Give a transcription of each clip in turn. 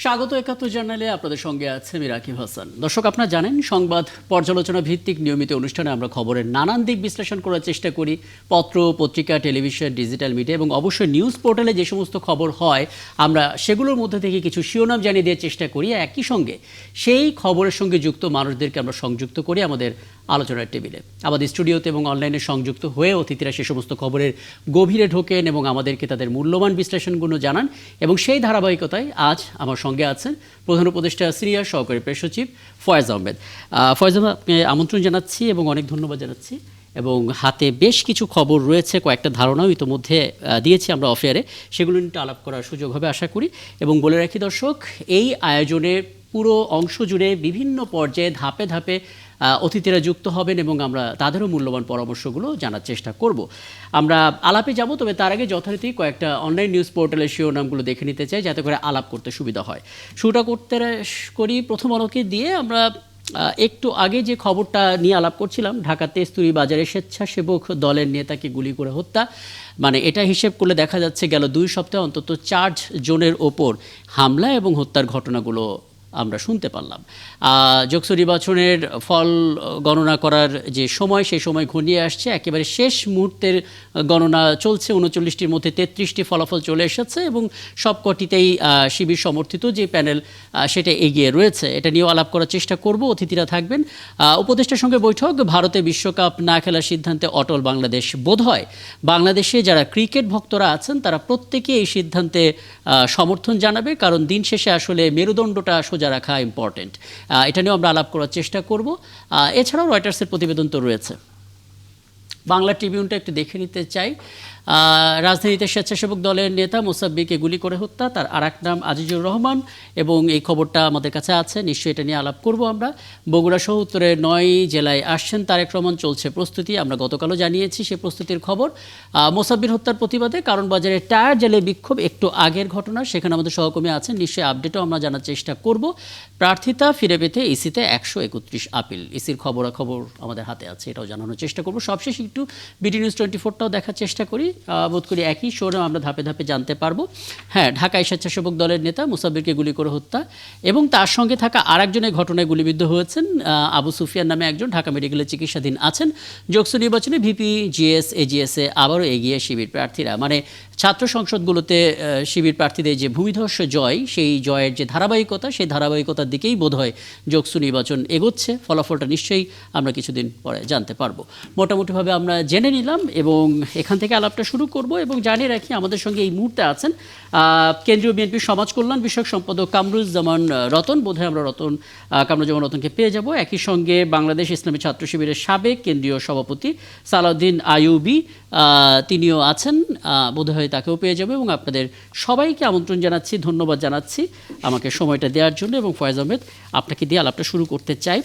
স্বাগত ৭১ জার্নালে আপনাদের সঙ্গে আছে আমি রাকিব হাসান। দর্শক, আপনারা জানেন সংবাদ পর্যালোচনা ভিত্তিক নিয়মিত অনুষ্ঠানে আমরা খবরের নানান দিক বিশ্লেষণ করার চেষ্টা করি। পত্র, পত্রিকা, টেলিভিশন, ডিজিটাল মিডিয়া এবং অবশ্যই নিউজ পোর্টালে যে সমস্ত খবর হয় আমরা সেগুলোর মধ্যে থেকে কিছু শিরোনাম জানিয়ে দেওয়ার চেষ্টা করি। একই সঙ্গে সেই খবরের সঙ্গে যুক্ত মানুষদেরকে আমরা সংযুক্ত করি আমাদের আলোচনার টেবিলে। আমাদের স্টুডিওতে এবং অনলাইনে সংযুক্ত হয়ে অতিথিরা সে সমস্ত খবরের গভীরে ঢোকেন এবং আমাদেরকে তাদের মূল্যবান বিশ্লেষণগুলো জানান। এবং সেই ধারাবাহিকতায় আজ আমার সঙ্গে আছেন প্রধান উপদেষ্টা সিনিয়র সহকারী প্রেস সচিব ফয়েজ আহমেদ। ফয়েজ আহমেদ, আপনাকে আমন্ত্রণ জানাচ্ছি এবং অনেক ধন্যবাদ জানাচ্ছি। এবং হাতে বেশ কিছু খবর রয়েছে, কয়েকটা ধারণাও ইতোমধ্যে দিয়েছি আমরা অফেয়ারে, সেগুলো নিয়ে আলাপ করার সুযোগ হবে আশা করি। এবং বলে রাখি দর্শক, এই আয়োজনের পুরো অংশ জুড়ে বিভিন্ন পর্যায়ে ধাপে ধাপে অতিথিরা যুক্ত হবেন এবং আমরা তাদেরও মূল্যবান পরামর্শগুলো জানার চেষ্টা করব। আমরা আলাপে যাব, তবে তার আগে যথারীতি কয়েকটা অনলাইন নিউজ পোর্টালের শিরোনামগুলো দেখে নিতে চাই যাতে করে আলাপ করতে সুবিধা হয়। শুরুটা করি প্রথম আলোকে দিয়ে। আমরা একটু আগে যে খবরটা নিয়ে আলাপ করছিলাম, ঢাকা তেস্তুরি বাজারে স্বেচ্ছাসেবক দলের নেতাকে গুলি করে হত্যা, মানে এটা হিসেব করলে দেখা যাচ্ছে গেল 2 সপ্তাহে অন্তত 4 জনের ওপর হামলা এবং হত্যার ঘটনাগুলো আমরা শুনতে পারলাম। যোগসু নির্বাচনের ফল গণনা করার যে সময়, সেই সময় ঘনিয়ে আসছে, একেবারে শেষ মুহূর্তের গণনা চলছে। 39টির মধ্যে 33টি ফলাফল চলে এসেছে এবং সবকটিতেই শিবির সমর্থিত যে প্যানেল সেটা এগিয়ে রয়েছে। এটা নিয়েও আলাপ করার চেষ্টা করব, অতিথিরা থাকবেন। উপদেষ্টার সঙ্গে বৈঠক, ভারতে বিশ্বকাপ না খেলার সিদ্ধান্তে অটল বাংলাদেশ। বোধহয় বাংলাদেশে যারা ক্রিকেট ভক্তরা আছেন তারা প্রত্যেকে এই সিদ্ধান্তে সমর্থন জানাবে, কারণ দিন শেষে আসলে মেরুদণ্ডটা সোজা রাখা ইম্পর্টেন্ট। এটা নিয়েও আমরা আলাপ করার চেষ্টা করব। এছাড়াও রয়টার্সের প্রতিবেদন তো রয়েছে। বাংলা ট্রিবিউনটা একটু দেখে নিতে চাই। রাজধানীতে স্বেচ্ছাসেবক দলের নেতা মোসাব্বিরকে গুলি করে হত্যা, তার আরেক নাম আজিজুর রহমান, এবং এই খবরটা আমাদের কাছে আছে, নিশ্চয়ই এটা নিয়ে আলাপ করব আমরা। বগুড়া সহ উত্তরের 9 জেলায় আসছেন তারেক রহমান, চলছে প্রস্তুতি। আমরা গতকালও জানিয়েছি সে প্রস্তুতির খবর। মোসাব্বির হত্যার প্রতিবাদে কারণ বাজারে টায়ার জ্বালিয়ে বিক্ষোভ, একটু আগের ঘটনা, সেখানে আমাদের সহকর্মী আছেন, নিশ্চয়ই আপডেটও আমরা জানার চেষ্টা করব। প্রার্থিতা ফিরে পেতে ইসিতে 131 আপিল, ইসির খবরাখবর আমাদের হাতে আছে, এটাও জানানোর চেষ্টা করব। সবশেষ একটু বিডি নিউজ 24টাও দেখার চেষ্টা করি, বোধ করি একই শোরে আমরা ধাপে ধাপে জানতে পারবো। হ্যাঁ, ঢাকায় স্বেচ্ছাসেবক দলের নেতা মোসাব্বিরকে গুলি করে হত্যা এবং তার সঙ্গে থাকা আরেকজনের ঘটনায় গুলিবিদ্ধ হয়েছেন আবু সুফিয়ান নামে একজন, ঢাকা মেডিকেলে চিকিৎসাধীন আছেন। যোগসু নির্বাচনে ভিপি, জিএস, এজিএসে আবারও এগিয়ে শিবির প্রার্থীরা, মানে ছাত্র সংসদগুলোতে শিবির প্রার্থীদের যে ভূমিধস জয়, সেই জয়ের যে ধারাবাহিকতা, সেই ধারাবাহিকতার দিকেই বোধহয় যোগসু নির্বাচন এগোচ্ছে। ফলাফলটা নিশ্চয়ই আমরা কিছুদিন পরে জানতে পারবো। মোটামুটিভাবে আমরা জেনে নিলাম এবং এখান থেকে আলাপটা শুরু করব। এবং জানিয়ে রাখি আমাদের সঙ্গে এই মুহূর্তে আছেন কেন্দ্রীয় বিএনপির সমাজ কল্যাণ বিষয়ক সম্পাদক কামরুজ্জামান রতন। বোধহয় আমরা কামরুজ্জামান রতনকে পেয়ে যাব। একই সঙ্গে বাংলাদেশ ইসলামী ছাত্র শিবিরের সাবেক কেন্দ্রীয় সভাপতি সালাউদ্দিন আইয়ুবী, তিনিও আছেন, বোধহয় তাকেও পেয়ে যাবে। এবং আপনাদের সবাইকে আমন্ত্রণ জানাচ্ছি, ধন্যবাদ জানাচ্ছি আমাকে সময়টা দেওয়ার জন্য। এবং ফয়েজ আহমেদ, আপনাকে দিয়ে আলাপটা শুরু করতে চাই।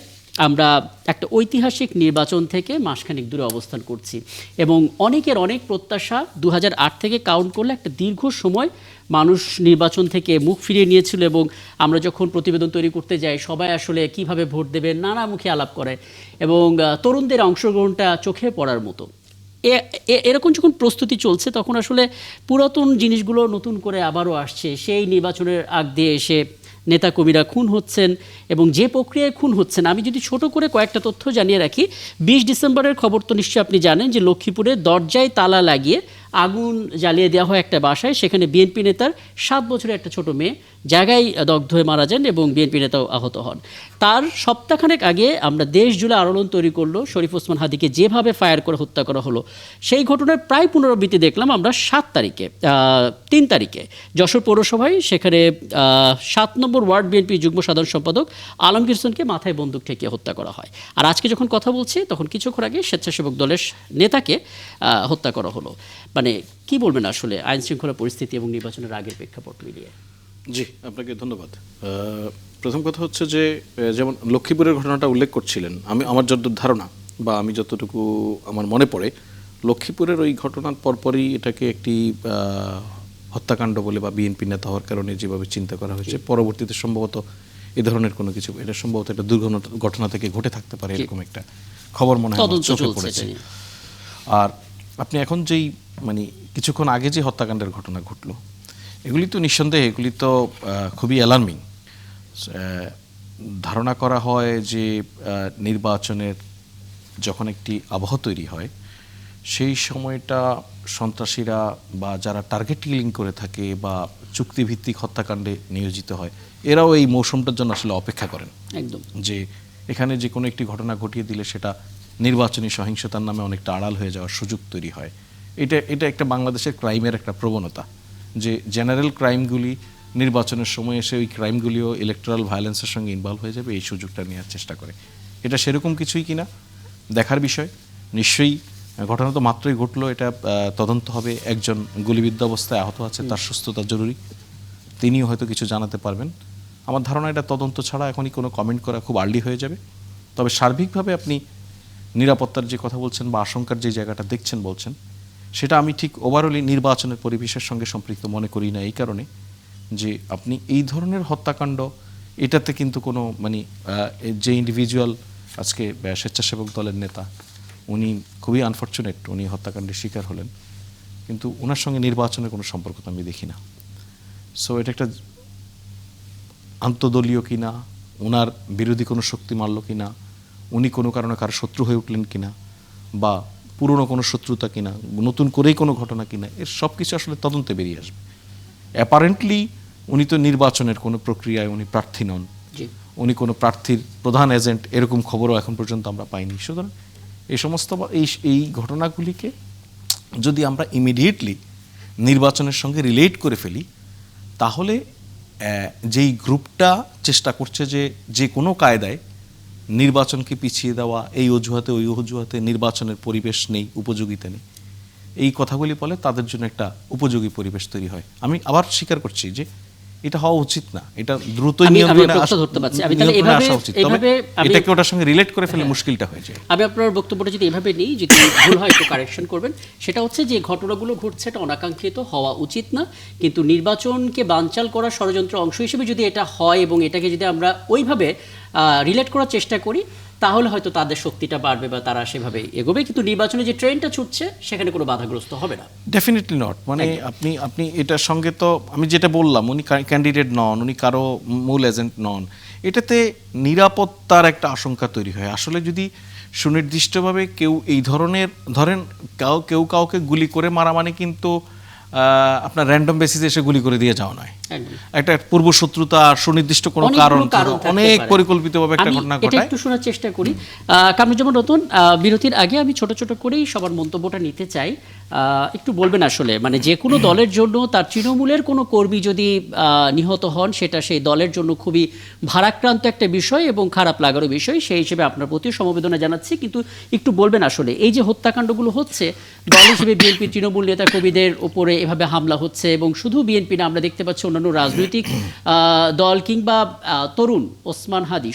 আমরা একটা ঐতিহাসিক নির্বাচন থেকে মাসখানেক দূরে অবস্থান করছি এবং অনেকের অনেক প্রত্যাশা। 2008 থেকে কাউন্ট করলে একটা দীর্ঘ সময় মানুষ নির্বাচন থেকে মুখ ফিরিয়ে নিয়েছিল এবং আমরা যখন প্রতিবেদন তৈরি করতে যাই সবাই আসলে কিভাবে ভোট দেবে নানামুখী আলাপ করে এবং তরুণদের অংশগ্রহণটা চোখে পড়ার মতো। এরকম যখন প্রস্তুতি চলছে তখন আসলে পুরাতন জিনিসগুলো নতুন করে আবারও আসছে। সেই নির্বাচনের আগ দিয়ে এসে নেতাকর্মীরা খুন হচ্ছেন এবং যে প্রক্রিয়ায় খুন হচ্ছেন, আমি যদি ছোট করে কয়েকটা তথ্য জানিয়ে রাখি। 20 ডিসেম্বরের খবর তো নিশ্চয়ই আপনি জানেন যে লক্ষ্মীপুরে দরজায় তালা লাগিয়ে আগুন জ্বালিয়ে দেওয়া হয় একটা বাসায়। সেখানে বিএনপি নেতার 7 বছরের একটা ছোট মেয়ে জায়গায় দগ্ধ হয়ে মারা যান এবং বিএনপি নেতাও আহত হন। তার সপ্তাহখানেক আগে আমরা দেশ জুড়ে আলোড়ন তৈরি করলো শরীফ ওসমান হাদিকে যেভাবে ফায়ার করে হত্যা করা হলো। সেই ঘটনার প্রায় পুনরাবৃত্তি দেখলাম আমরা 3 তারিখে যশোর পৌরসভায়, সেখানে 7 নম্বর ওয়ার্ড বিএনপি যুগ্ম সাধারণ সম্পাদক আলমগীর হোসেনকে মাথায় বন্দুক ঠেকিয়ে হত্যা করা হয়। আর আজকে যখন কথা বলছি তখন কিছুক্ষণ আগে স্বেচ্ছাসেবক দলের নেতাকে হত্যা করা হলো। মানে কি বলবেন আসলে আইন শৃঙ্খলা পরিস্থিতি এবং নির্বাচনের আগের প্রেক্ষাপট মিলিয়ে? জি, আপনাকে ধন্যবাদ। প্রথম কথা হচ্ছে যে যেমন লক্ষ্মীপুরের ঘটনাটা উল্লেখ করছিলেন, আমার যতটুকু ধারণা বা আমি যতটুকু আমার মনে পড়ে, লক্ষ্মীপুরের ওই ঘটনার পরপরই এটাকে একটি হত্যাকাণ্ড বলে বা বিএনপি নেতা হওয়ার কারণে যেভাবে চিন্তা করা হয়েছে, পরবর্তীতে সম্ভবত এ ধরনের কোনো কিছু, এটা সম্ভবত একটা দুর্ঘটনা থেকে ঘটে থাকতে পারে, এরকম একটা খবর মনে হয় চোখে পড়েছে। আর আপনি এখন যেই কিছুক্ষণ আগে যে হত্যাকাণ্ডের ঘটনা ঘটলো, এগুলি তো নিঃসন্দেহে এগুলি তো খুবই অ্যালার্মিং। ধারণা করা হয় যে নির্বাচনের যখন একটি আবহ তৈরি হয় সেই সময়টা সন্ত্রাসীরা বা যারা টার্গেট কিলিং করে থাকে বা চুক্তিভিত্তিক হত্যাকাণ্ডে নিয়োজিত হয় এরাও এই মৌসুমটার জন্য আসলে অপেক্ষা করেন একদম। যে এখানে যে কোনো একটি ঘটনা ঘটিয়ে দিলে সেটা নির্বাচনী সহিংসতার নামে অনেকটা আড়াল হয়ে যাওয়ার সুযোগ তৈরি হয়। এটা একটা বাংলাদেশের ক্রাইমের একটা প্রবণতা যে জেনারেল ক্রাইমগুলি নির্বাচনের সময় এসে ওই ক্রাইমগুলিও ইলেকট্রাল ভায়োলেন্সের সঙ্গে ইনভলভ হয়ে যাবে, এই সুযোগটা নেওয়ার চেষ্টা করে। এটা সেরকম কিছুই কিনা দেখার বিষয়। নিশ্চয়ই ঘটনা তো মাত্রই ঘটলো, এটা তদন্ত হবে। একজন গুলিবিদ্ধ অবস্থায় আহত আছে, তার সুস্থতা জরুরি, তিনিও হয়তো কিছু জানাতে পারবেন। আমার ধারণা এটা তদন্ত ছাড়া এখনই কোনো কমেন্ট করা খুব আর্লি হয়ে যাবে। তবে সার্বিকভাবে আপনি নিরাপত্তার যে কথা বলছেন বা আশঙ্কার যে জায়গাটা দেখছেন বলছেন, সেটা আমি ঠিক ওভারঅলি নির্বাচনের পরিবেশের সঙ্গে সম্পৃক্ত মনে করি না। এই কারণে যে আপনি এই ধরনের হত্যাকাণ্ড, এটাতে কিন্তু কোনো যে ইন্ডিভিজুয়াল আজকে স্বেচ্ছাসেবক দলের নেতা, উনি খুবই আনফর্চুনেট, উনি হত্যাকাণ্ডের শিকার হলেন, কিন্তু ওনার সঙ্গে নির্বাচনের কোনো সম্পর্ক তো আমি দেখি না। সো এটা একটা আন্তদলীয় কিনা, ওনার বিরোধী কোনো শক্তি মারল কিনা, উনি কোনো কারণে কারো শত্রু হয়ে উঠলেন কিনা, বা পুরনো কোনো শত্রুতা কিনা, নতুন করেই কোনো ঘটনা কিনা, এর সব কিছু আসলে তদন্তে বেরিয়ে আসবে। অ্যাপারেন্টলি উনি তো নির্বাচনের কোনো প্রক্রিয়ায় উনি প্রার্থী নন, উনি কোনো প্রার্থীর প্রধান এজেন্ট, এরকম খবরও এখন পর্যন্ত আমরা পাইনি। সুতরাং এই সমস্ত এই ঘটনাগুলিকে যদি আমরা ইমিডিয়েটলি নির্বাচনের সঙ্গে রিলেট করে ফেলি, তাহলে যেই গ্রুপটা চেষ্টা করছে যে কোনো কায়দায় নির্বাচনকে পিছিয়ে দেওয়া, এই অজুহাতে ওই অজুহাতে নির্বাচনের পরিবেশ নেই, উপযোগিতা নেই, এই কথাগুলি বলে তাদের জন্য একটা উপযোগী পরিবেশ তৈরি হয়। আমি আবার স্বীকার করছি যে এটা হওয়া উচিত না, এটা দ্রুতই নিয়ন্ত্রণে আসা উচিত। তবে এটাকে ওটার সঙ্গে রিলেট করে ফেলে মুশকিলটা হয়ে যায়। আমি আপনার বক্তব্যটা যদি এভাবে নিই, যদি ভুল হয় একটু কারেকশন করবেন। সেটা হচ্ছে যে ঘটনাগুলো ঘটছে এটা অনাকাঙ্ক্ষিত হওয়া উচিত না, কিন্তু নির্বাচনকে বানচাল করার ষড়যন্ত্র অংশ হিসেবে যদি এটা হয় এবং এটাকে যদি আমরা ওইভাবে রিলেট করার চেষ্টা করি, তাহলে হয়তো তাদের শক্তিটা বাড়বে বা তারা সেভাবে এগোবে, কিন্তু নির্বাচনে যে ট্রেনটা ছুটছে সেখানে কোনো বাধাগ্রস্ত হবে না। Definitely not. আপনি এটার সঙ্গে তো আমি যেটা বললাম, উনি ক্যান্ডিডেট নন, উনি কারো মূল এজেন্ট নন, এটাতে নিরাপত্তার একটা আশঙ্কা তৈরি হয়। আসলে যদি সুনির্দিষ্টভাবে কেউ এই ধরনের কেউ কাউকে গুলি করে মারা মানে কিন্তু আপনার র্যান্ডম বেসিসে এসে গুলি করে দিয়ে যাওয়া নয়, একটা পূর্ব শত্রুতা, সুনির্দিষ্ট কোনো কারণ, অনেক পরিকল্পিতভাবে একটা ঘটনা ঘটায়। একটু শোনার চেষ্টা করি। কামরুজ্জামান রতন, বিরতির আগে আমি ছোট ছোট করেই সবার মন্তব্যটা নিতে চাই। একটু বলবেন আসলে যে কোনো দলের জন্য তার তৃণমূলের কোনো কর্মী যদি নিহত হন, সেটা সেই দলের জন্য খুবই ভারাক্রান্ত একটা বিষয় এবং খারাপ লাগারও বিষয়। সেই হিসেবে আপনার প্রতি সমবেদনা জানাচ্ছি, কিন্তু একটু বলবেন আসলে এই যে হত্যাকাণ্ডগুলো হচ্ছে, দল হিসেবে বিএনপি তৃণমূল নেতা কর্মীদের উপরে এভাবে হামলা হচ্ছে, এবং শুধু বিএনপি না, আমরা দেখতে পাচ্ছি অন্যান্য রাজনৈতিক দল কিংবা তরুণ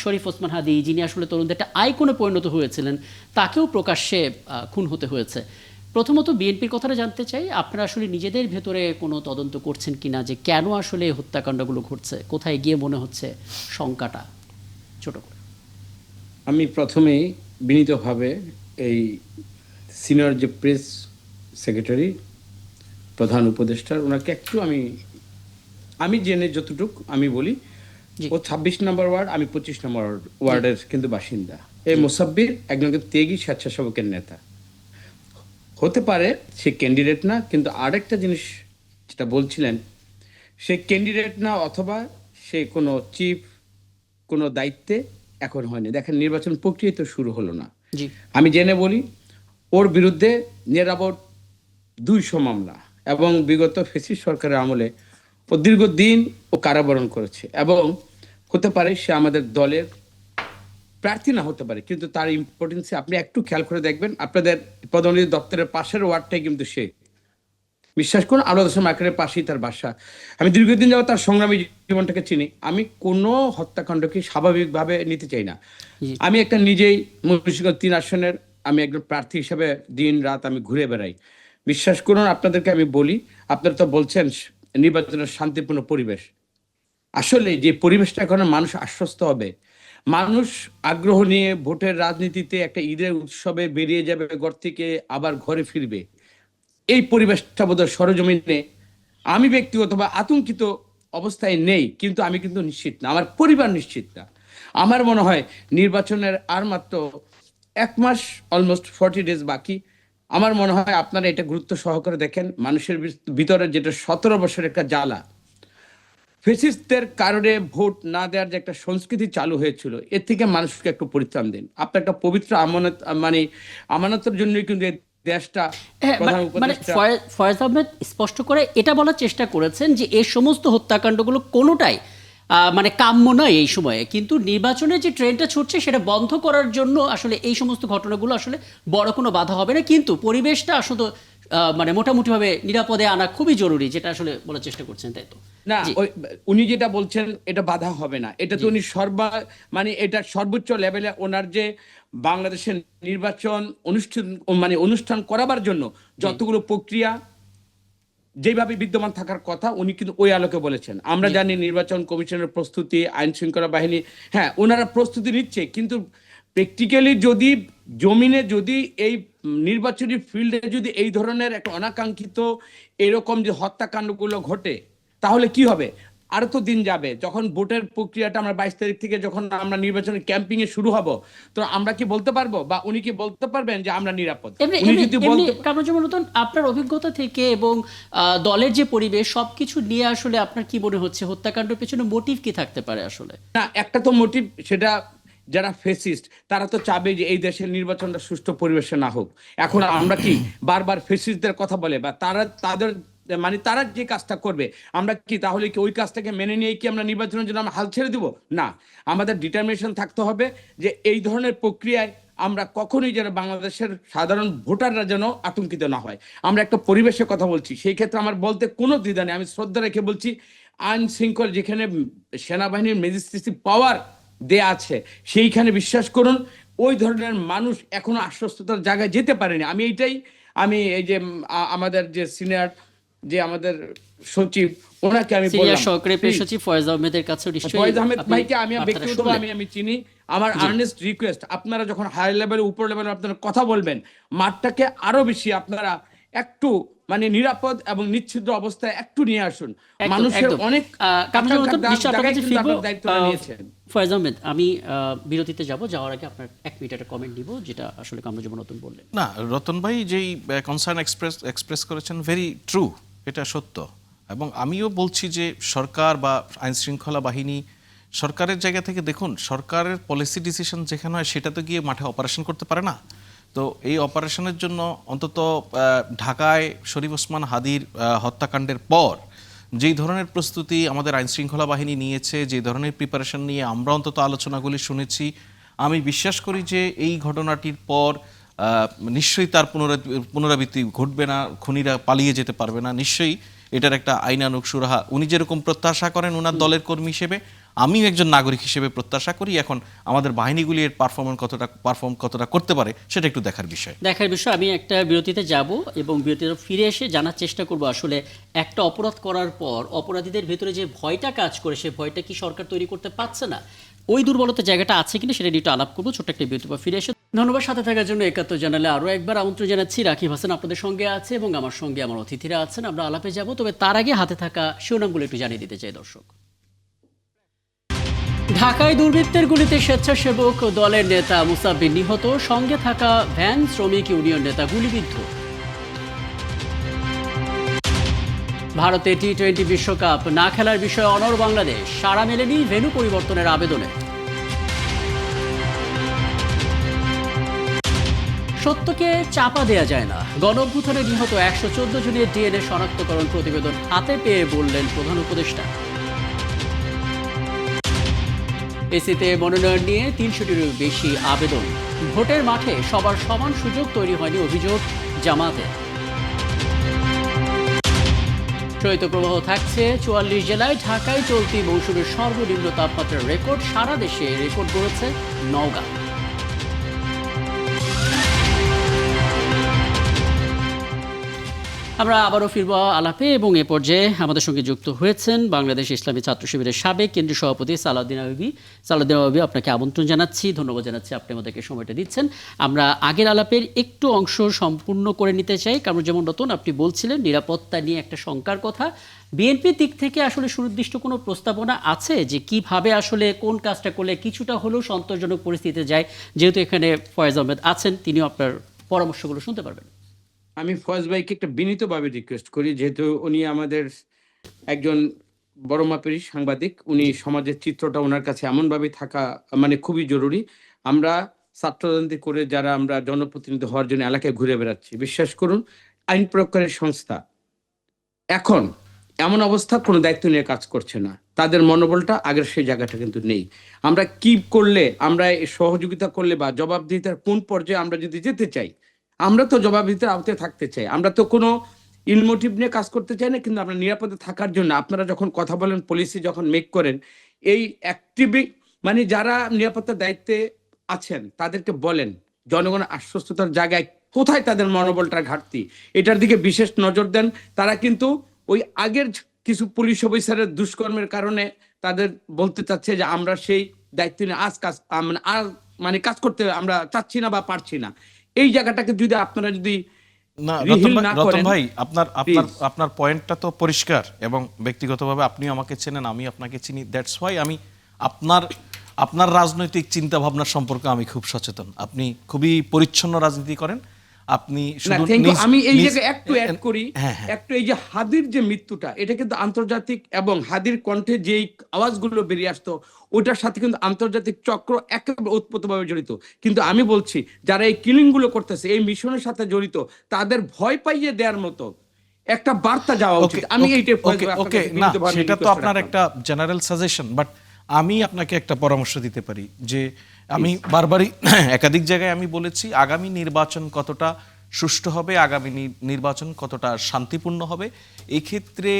শরীফ ওসমান হাদি, যিনি আসলে তরুণদের একটা আইকনে পরিণত হয়েছিলেন, তাকেও প্রকাশ্যে খুন হতে হয়েছে। প্রথমত বিএনপির কথাটা জানতে চাই, আপনারা আসলে নিজেদের ভেতরে কোনো তদন্ত করছেন কিনা যে কেন আসলে হত্যাকাণ্ডগুলো ঘটছে, কোথায় গিয়ে মনে হচ্ছে শঙ্কাটা? ছোট করে আমি প্রথমেই বিনীতভাবে এই সিনিয়র যে প্রেস সেক্রেটারি, প্রধান উপদেষ্টার, ওনাকে একটু আমি জেনে যতটুকু আমি বলি, ও 26 নম্বর ওয়ার্ড, আমি 25 নম্বর ওয়ার্ডের কিন্তু বাসিন্দা। এই মোসাব্বির একজন ত্যাগী স্বেচ্ছাসেবকের নেতা হতে পারে, সে ক্যান্ডিডেট না, কিন্তু আরেকটা জিনিস যেটা বলছিলেন, সে ক্যান্ডিডেট না অথবা সে কোনো চিফ কোনো দায়িত্বে এখন হয়নি। দেখেন, নির্বাচন প্রক্রিয়া তো শুরু হলো না। আমি জেনে বলি, ওর বিরুদ্ধে নিরাপদ 200 মামলা, এবং বিগত ফ্যাসিস্ট সরকারের আমলে ও দীর্ঘদিন ও কারাবরণ করেছে, এবং হতে পারে সে আমাদের দলের প্রার্থী না হতে পারে, কিন্তু তার ইম্পর্টেন্স আপনি একটু খেয়াল করে দেখবেন। আপনাদের পদোন্নতি দপ্তরের পাশের ওয়ার্ডটাই কিন্তু সে, বিশ্বাস করুন, আলোচনা মার্কেটের পাশেই তার বাসা। আমি দীর্ঘদিন যাবত তার সংগ্রামী জীবনটাকে চিনি। আমি কোনো হত্যাকাণ্ডকে স্বাভাবিকভাবে নিতে চাই না। আমি একটা নিজেই মুন্সিগঞ্জ 3 আসনের আমি একজন প্রার্থী হিসেবে দিন রাত আমি ঘুরে বেড়াই। বিশ্বাস করুন, আপনাদেরকে আমি বলি, আপনারা তো বলছেন নির্বাচনের শান্তিপূর্ণ পরিবেশ, আসলে যে পরিবেশটা এখন মানুষ আশ্বস্ত হবে, মানুষ আগ্রহ নিয়ে ভোটের রাজনীতিতে একটা ঈদের উৎসবে বেরিয়ে যাবে ঘর থেকে, আবার ঘরে ফিরবে, এই পরিবেশটা বোধহয় সরজমিনে আমি ব্যক্তিগত বা আতঙ্কিত অবস্থায় নেই, কিন্তু আমি কিন্তু নিশ্চিত না, আমার পরিবার নিশ্চিত না। আমার মনে হয় নির্বাচনের আর মাত্র 1 মাস, অলমোস্ট 40 ডেজ বাকি। আমার মনে হয় আপনারা এটা গুরুত্ব সহকারে দেখেন। মানুষের ভিতরে যেটা 17 বছরের একটা জ্বালা, ফেসিস্টদের কারণে ভোট না দেওয়ার যে একটা সংস্কৃতি চালু হয়েছিল, এর থেকে মানুষকে একটু পরিত্রাণ দিন। আপনার একটা পবিত্র আমানত, মানে আমানতের জন্যই কিন্তু এই দেশটা হ্যাঁ, প্রধান মানে উপদেষ্টা ফয়েজ আহমেদ স্পষ্ট করে এটা বলার চেষ্টা করেছেন যে এই সমস্ত হত্যাকাণ্ডগুলো কোনোটাই মানে কাম্য নয় এই সময়ে, কিন্তু নির্বাচনের যে ট্রেনটা ছুটছে সেটা বন্ধ করার জন্য আসলে এই সমস্ত ঘটনাগুলো আসলে বড় কোনো বাধা হবে না, কিন্তু পরিবেশটা আসলে মানে মোটামুটিভাবে নিরাপদে আনা খুবই জরুরি, যেটা আসলে বলার চেষ্টা করছেন, তাই তো? না, জি। উনি যেটা বলছেন এটা বাধা হবে না। এটা তো উনি মানে এটা সর্বোচ্চ লেভেলে ওনার যে বাংলাদেশের নির্বাচন অনুষ্ঠান করাবার জন্য যতগুলো প্রক্রিয়া যেভাবে বিদ্যমান থাকার কথা, উনি কিন্তু ওই আলোকে বলেছেন। আমরা জানি নির্বাচন কমিশনের প্রস্তুতি, আইন শৃঙ্খলা বাহিনী, হ্যাঁ ওনারা প্রস্তুতি নিচ্ছে, কিন্তু প্র্যাকটিক্যালি যদি জমিনে যদি এই নির্বাচনী ফিল্ডে যদি এই ধরনের একটা অনাকাঙ্ক্ষিত এরকম যে হত্যাকাণ্ডগুলো ঘটে, তাহলে কি হবে? আরো তো দিন যাবে। যখন ভোটের প্রক্রিয়াটা আমরা 22 তারিখ থেকে যখন আমরা নির্বাচনের ক্যাম্পিং এ শুরু হব, তো আমরা কি বলতে পারবো বা উনি কি বলতে পারবেন যে আমরা নিরাপদ? এমনি উনি এমনি যদি এমনি বলতে কামরুজ্জামান নতুন, আপনার অভিজ্ঞতা থেকে এবং দলের যে পরিবেশ সবকিছু নিয়ে আসলে আপনার কি মনে হচ্ছে হত্যাকাণ্ডের পেছনে মোটিভ কি থাকতে পারে আসলে? না, একটা তো মোটিভ, সেটা যারা ফেসিস্ট তারা তো চাবে যে এই দেশের নির্বাচনটা সুষ্ঠু পরিবেশে না হোক। এখন আমরা কি বারবার ফেসিস্টদের কথা বলে বা তাদের মানে তারা যে কাজটা করবে, আমরা কি তাহলে কি ওই কাজটাকে মেনে নিয়ে কি আমরা নির্বাচনের জন্য আমরা হাল ছেড়ে দিব? না, আমাদের ডিটারমিনেশন থাকতে হবে যে এই ধরনের প্রক্রিয়ায় আমরা কখনোই যেন বাংলাদেশের সাধারণ ভোটাররা যেন আতঙ্কিত না হয়। আমরা একটা পরিবেশের কথা বলছি, সেই ক্ষেত্রে আমার বলতে কোনো দ্বিধা নেই। আমি শ্রদ্ধা রেখে বলছি, আইন শৃঙ্খলা যেখানে সেনাবাহিনীর ম্যাজিস্ট্রেসি পাওয়ার দেয়া আছে, সেইখানে বিশ্বাস করুন ওই ধরনের মানুষ এখনো আশ্বস্ততার জায়গায় যেতে পারেনি। আমি এই যে আমাদের যে সিনিয়র যে আমাদের সচিব, ওনাকে আমি সিনিয়র বললাম, সহকারী প্রেস সচিব ফয়েজ আহমেদের কাছেও নিশ্চয়ই ফয়েজ আহমেদ আপনি ভাইকে আমি বার্তাটা ব্যক্তিগতভাবে শুনলেন। আমি চিনি। আমার আর্নেস্ট রিকোয়েস্ট, আপনারা যখন হাই লেভেলে উপর লেভেলে আপনারা কথা বলবেন, মাঠটাকে আরো বেশি আপনারা একটু মানে নিরাপদ এবং নিশ্চিদ্র অবস্থায় একটু নিয়ে আসুন। একদম, মানুষের একদম। অনেক কামরুজ্জামান নতুন, নিশ্চয়ই আপনার জায়গায় কাছে কিন্তু ফিরবো। আপনার দায়িত্বটা নিয়েছেন। ফয়েজ আহমেদ, আমি বিরতিতে যাওয়ার আগে আপনার 1 মিনিট একটা কমেন্ট দিব, যেটা আসলে কামরুজ্জামান নতুন বললেন। না, রতন ভাই যেই কনসার্ন এক্সপ্রেস করেছেন ভেরি ট্রু, এটা সত্য। এবং আমিও বলছি যে সরকার বা আইন শৃঙ্খলা বাহিনী, সরকারের জায়গা থেকে দেখুন, সরকারের পলিসি ডিসিশন যেখানে হয় সেটা তো গিয়ে মাঠে অপারেশন করতে পারে না। তো এই অপারেশনের জন্য অন্তত ঢাকায় শরীফ ওসমান হাদির হত্যাকাণ্ডের পর যেই ধরনের প্রস্তুতি আমাদের আইন শৃঙ্খলা বাহিনী নিয়েছে, যে ধরনের প্রিপারেশন নিয়ে আমরা অন্তত আলোচনাগুলি শুনেছি, আমি বিশ্বাস করি যে এই ঘটনাটির পর নিশ্চয়ই তার পুনরাবৃত্তি ঘটবে না, খুনিরা পালিয়ে যেতে পারবে না। নিশ্চয়ই এটার একটা আইনানুগ সুরাহা উনি যেরকম প্রত্যাশা করেন ওনার দলের কর্মী হিসেবে, আমিও একজন নাগরিক হিসেবে প্রত্যাশা করি। এখন আমাদের বাহিনীগুলি এর পারফর্ম কতটা করতে পারে সেটা একটু দেখার বিষয়। আমি একটা বিরতিতে যাব এবং বিরতিতে ফিরে এসে জানার চেষ্টা করব আসলে একটা অপরাধ করার পর অপরাধীদের ভেতরে যে ভয়টা কাজ করে, সে ভয়টা কি সরকার তৈরি করতে পারছে না, ওই দুর্বলতার জায়গাটা আছে কিনা সেটা নিয়ে একটু আলাপ করবো। ছোট্ট একটা বিরতি পর ফিরে এসে ধন্যবাদ সাথে থাকার জন্য। 71 চ্যানেলে আরও একবার আমন্ত্রণ জানাচ্ছি। রাকিব হাসান আপনাদের সঙ্গে আছে এবং আমার সঙ্গে আমার অতিথিরা আছেন। আমরা আলাপে যাব, তবে তার আগে হাতে থাকা শিরোনামগুলো একটু জানিয়ে দিতে চাই দর্শক। ঢাকায় দুর্বৃত্তের গুলিতে স্বেচ্ছাসেবক দলের নেতা মুসাব্বির নিহত, সঙ্গে থাকা ভ্যান শ্রমিক ইউনিয়ন নেতা গুলিবিদ্ধ। ভারতে টি-20 বিশ্বকাপ না খেলার বিষয়ে অনড় বাংলাদেশ, সাড়া মেলেনি ভেন্যু পরিবর্তনের আবেদনে। সত্যকে চাপা দেয়া যায় না, গণঅভ্যুত্থানে নিহত 114 জনের ডিএনএ শনাক্তকরণ প্রতিবেদন হাতে পেয়ে বললেন প্রধান উপদেষ্টা। এসিতে মনোনয়ন নিয়ে 300টিরও বেশি আবেদন, ভোটের মাঠে সবার সমান সুযোগ তৈরি হয়নি অভিযোগ জামায়াতের। শৈত্যপ্রবাহ থাকছে 44 জেলায়, ঢাকায় চলতি মৌসুমের সর্বনিম্ন তাপমাত্রার রেকর্ড, সারা দেশে রেকর্ড গড়েছে নওগাঁ। আমরা আবারও ফিরব আলাপে এবং এ পর্যায়ে আমাদের সঙ্গে যুক্ত হয়েছেন বাংলাদেশ ইসলামী ছাত্র শিবিরের সাবেক কেন্দ্রীয় সভাপতি সালাউদ্দিন আইয়ুবী। সালাউদ্দিন আইয়ুবী, আপনাকে আমন্ত্রণ জানাচ্ছি, ধন্যবাদ জানাচ্ছি আপনি আমাদেরকে সময়টা দিচ্ছেন। আমরা আগের আলাপের একটু অংশ সম্পূর্ণ করে নিতে চাই, কারণ যেমন নতুন আপনি বলছিলেন নিরাপত্তা নিয়ে একটা শঙ্কার কথা। বিএনপির দিক থেকে আসলে সুনির্দিষ্ট কোনো প্রস্তাবনা আছে যে কিভাবে আসলে কোন কাজটা করলে কিছুটা হলেও সন্তোষজনক পরিস্থিতিতে যায়? যেহেতু এখানে ফয়েজ আহমেদ আছেন, তিনিও আপনার পরামর্শগুলো শুনতে পারবেন। আমি ফয়েজ ভাইকে একটা বিনীতভাবে রিকোয়েস্ট করি, যেহেতু উনি আমাদের একজন বড় মাপের সাংবাদিক, উনি সমাজের চিত্রটা ওনার কাছে এমনভাবে থাকা মানে খুবই জরুরি। আমরা ছাত্ররাজনীতি করে যারা আমরা জনপ্রতিনিধি হওয়ার জন্য এলাকায় ঘুরে বেড়াচ্ছি, বিশ্বাস করুন আইন প্রয়োগকারী সংস্থা এখন এমন অবস্থা কোনো দায়িত্ব নিয়ে কাজ করছে না, তাদের মনোবলটা আগের সেই জায়গাটা কিন্তু নেই। আমরা কি করলে, আমরা এই সহযোগিতা করলে বা জবাবদিহিতার কোন পর্যায়ে আমরা যদি যেতে চাই, আমরা তো জবাবদিহিতার আওতায় থাকতে চাই, আমরা তো কোনো ইলমোটিভ নিয়ে কাজ করতে চাই না, কিন্তু আমরা নিরাপদে থাকার জন্য আপনারা যখন কথা বলেন, পলিসি যখন মেক করেন, এই অ্যাক্টিভি মানে যারা নিরাপত্তার দায়িত্বে আছেন তাদেরকে বলেন জনগণের আশ্বস্ততার জায়গায় কোথায় তাদের মনোবলটার ঘাটতি, এটার দিকে বিশেষ নজর দেন। তারা কিন্তু ওই আগের কিছু পুলিশ অফিসারের দুষ্কর্মের কারণে তাদের বলতে চাচ্ছে যে আমরা সেই দায়িত্ব নিয়ে আর কাজ করতে আমরা চাচ্ছি না বা পারছি না। এই জায়গাটাকে যদি আপনারা যদি না রিহিল না রতন করেন, ভাই, আপনার আপনার please। আপনার পয়েন্টটা তো পরিষ্কার এবং ব্যক্তিগতভাবে আপনি আমাকে চেনেন, আমি আপনাকে চিনি। দ্যাটস ওয়াই আমি আপনার আপনার রাজনৈতিক চিন্তা ভাবনা সম্পর্কে আমি খুব সচেতন। আপনি খুবই পরিচ্ছন্ন রাজনীতি করেন। আপনি না, শুধু thank you। আমি এই নিজ- জায়গায় একটু অ্যাড করি, হ্যাঁ, হ্যাঁ। একটু এই যে হাদির যে মৃত্যুটা, এটা কিন্তু আন্তর্জাতিক, এবং হাদির কণ্ঠে যেই আওয়াজগুলো বেরিয়ে আসতো ওটার সাথে কিন্তু আন্তর্জাতিক চক্র একেবারে ওতপ্রোতভাবে জড়িত। কিন্তু আমি বলছি যারা এই কিলিং গুলো করতেছে, এই মিশনের সাথে জড়িত, তাদের ভয় পাইয়ে দেওয়ার মতো একটা বার্তা যাওয়া উচিত। আমি এইটাই ওকে না, সেটা তো আপনার একটা জেনারেল সাজেশন, বাট আমি আপনাকে একটা পরামর্শ দিতে পারি যে আমি বারবারই একাধিক জায়গায় আমি বলেছি আগামী নির্বাচন কতটা সুষ্ঠু হবে, আগামী নির্বাচন কতটা শান্তিপূর্ণ হবে, এই ক্ষেত্রে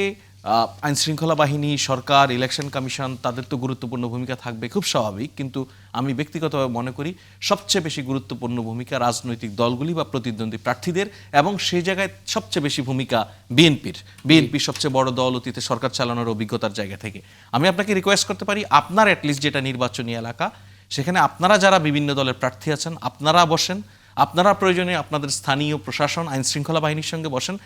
আইন শৃঙ্খলা বাহিনী, সরকার, ইলেকশন কমিশন তাদের তো গুরুত্বপূর্ণ ভূমিকা থাকবে, খুব স্বাভাবিক। কিন্তু আমি ব্যক্তিগতভাবে মনে করি সবচেয়ে বেশি গুরুত্বপূর্ণ ভূমিকা রাজনৈতিক দলগুলি বা প্রতিদ্বন্দ্বী প্রার্থীদের, এবং সেই জায়গায় সবচেয়ে বেশি ভূমিকা বিএনপির। বিএনপি সবচেয়ে বড় দল, অতীতে সরকার চালানোর অভিজ্ঞতার জায়গা থেকে আমি আপনাকে রিকোয়েস্ট করতে পারি, আপনার অ্যাটলিস্ট যেটা নির্বাচনী এলাকা, সেখানে আপনারা যারা বিভিন্ন দলের প্রার্থী আছেন আপনারা বসেন, আপনারা প্রয়োজনে আপনাদের স্থানীয় প্রশাসন, আইন শৃঙ্খলা বাহিনীর সঙ্গে বসেন।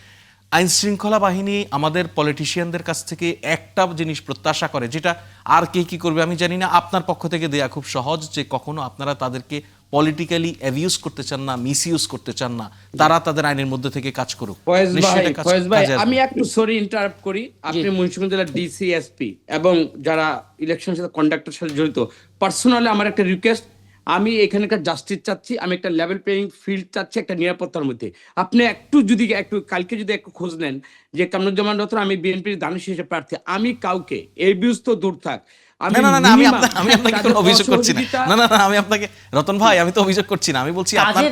আইন শৃঙ্খলা বাহিনী আমাদের পলিটিশিয়ানদের কাছ থেকে একটা জিনিস প্রত্যাশা করে, যেটা আর কে কি করবে আমি জানি না, আপনার পক্ষ থেকে দেয়া খুব সহজ, যে কখনো আপনারা তাদেরকে পলিটিক্যালি অ্যাবিউজ করতে চান না, মিসইউজ করতে চান না, তারা তাদের আইনের মধ্যে থেকে কাজ করুক। ফয়েজ নিশ্চয়ই এটা ভাই, কাজে আসবে। আমি একটু সরি ইন্টারাপ্ট করি। আপনি মুন্সিগঞ্জ জেলার ডিসিএসপি এবং যারা ইলেকশনের সাথে কন্ডাক্টের সাথে জড়িত, পার্সোনালি আমার একটা রিকোয়েস্ট, আমি এখানকার জাস্টিস চাচ্ছি, আমি একটা লেভেল প্লেইং ফিল্ড চাচ্ছি একটা নিরাপত্তার মধ্যে। আপনি একটু কালকে যদি একটু খোঁজ নেন যে কামরুজ্জামান রতন, আমি বিএনপির দানিশ হিসেবে প্রার্থী, আমি কাউকে এবিউজ তো দূর থাক, না না না, আমি আপনাকে কোনো অভিযোগ করছি না। না না না, আমি আপনাকে, রতন ভাই, আমি তো অভিযোগ করছি না, আমি বলছি আপনার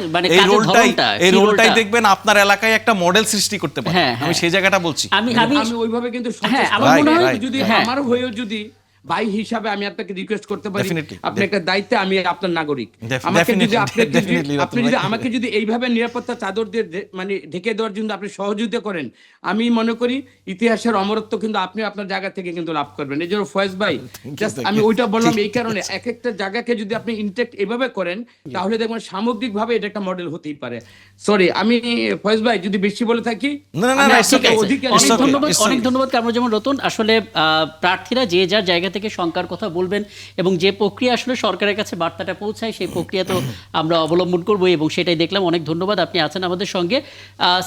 এই রোলটাই দেখবেন আপনার এলাকায় একটা মডেল সৃষ্টি করতে পারে। আমি সেই জায়গাটা বলছি। আমি ওইভাবে কিন্তু আমার মনে হয় যদি আমার হয়েও যদি ভাই হিসাবে আমি আপনাকে রিকোয়েস্ট করতে পারি, আপনি একটা দায়িত্বে, আমি আপনার নাগরিক, আমাকে যদি আপনি যদি আমাকে যদি এইভাবে নিরাপত্তা চাদর দিয়ে মানে ঢেকে দেওয়ার জন্য আপনি সহযোগিতা করেন, আমি মনে করি ইতিহাসের অমরত্ব কিন্তু আপনি আপনার জায়গা থেকে কিন্তু লাভ করবেন। এই জন্য ফয়েজ ভাই, আমি ওইটা বললাম এই কারণে, এক একটা জায়গাকে যদি আপনি ইনটেক্ট এভাবে করেন, তাহলে দেখবেন সামগ্রিকভাবে এটা একটা মডেল হতেই পারে। সরি, আমি ফয়েজ ভাই যদি বেশি বলে থাকি, অনেক ধন্যবাদ। কামরুল যেমন রতন, আসলে প্রার্থীরা যে যার জায়গা থেকে শঙ্কার কথা বলবেন এবং যে প্রক্রিয়া আসলে সরকারের কাছে বার্তাটা পৌঁছায়, সেই প্রক্রিয়া তো আমরা অবলম্বন করবো এবং সেটাই দেখলাম। অনেক ধন্যবাদ, আপনি আছেন আমাদের সঙ্গে।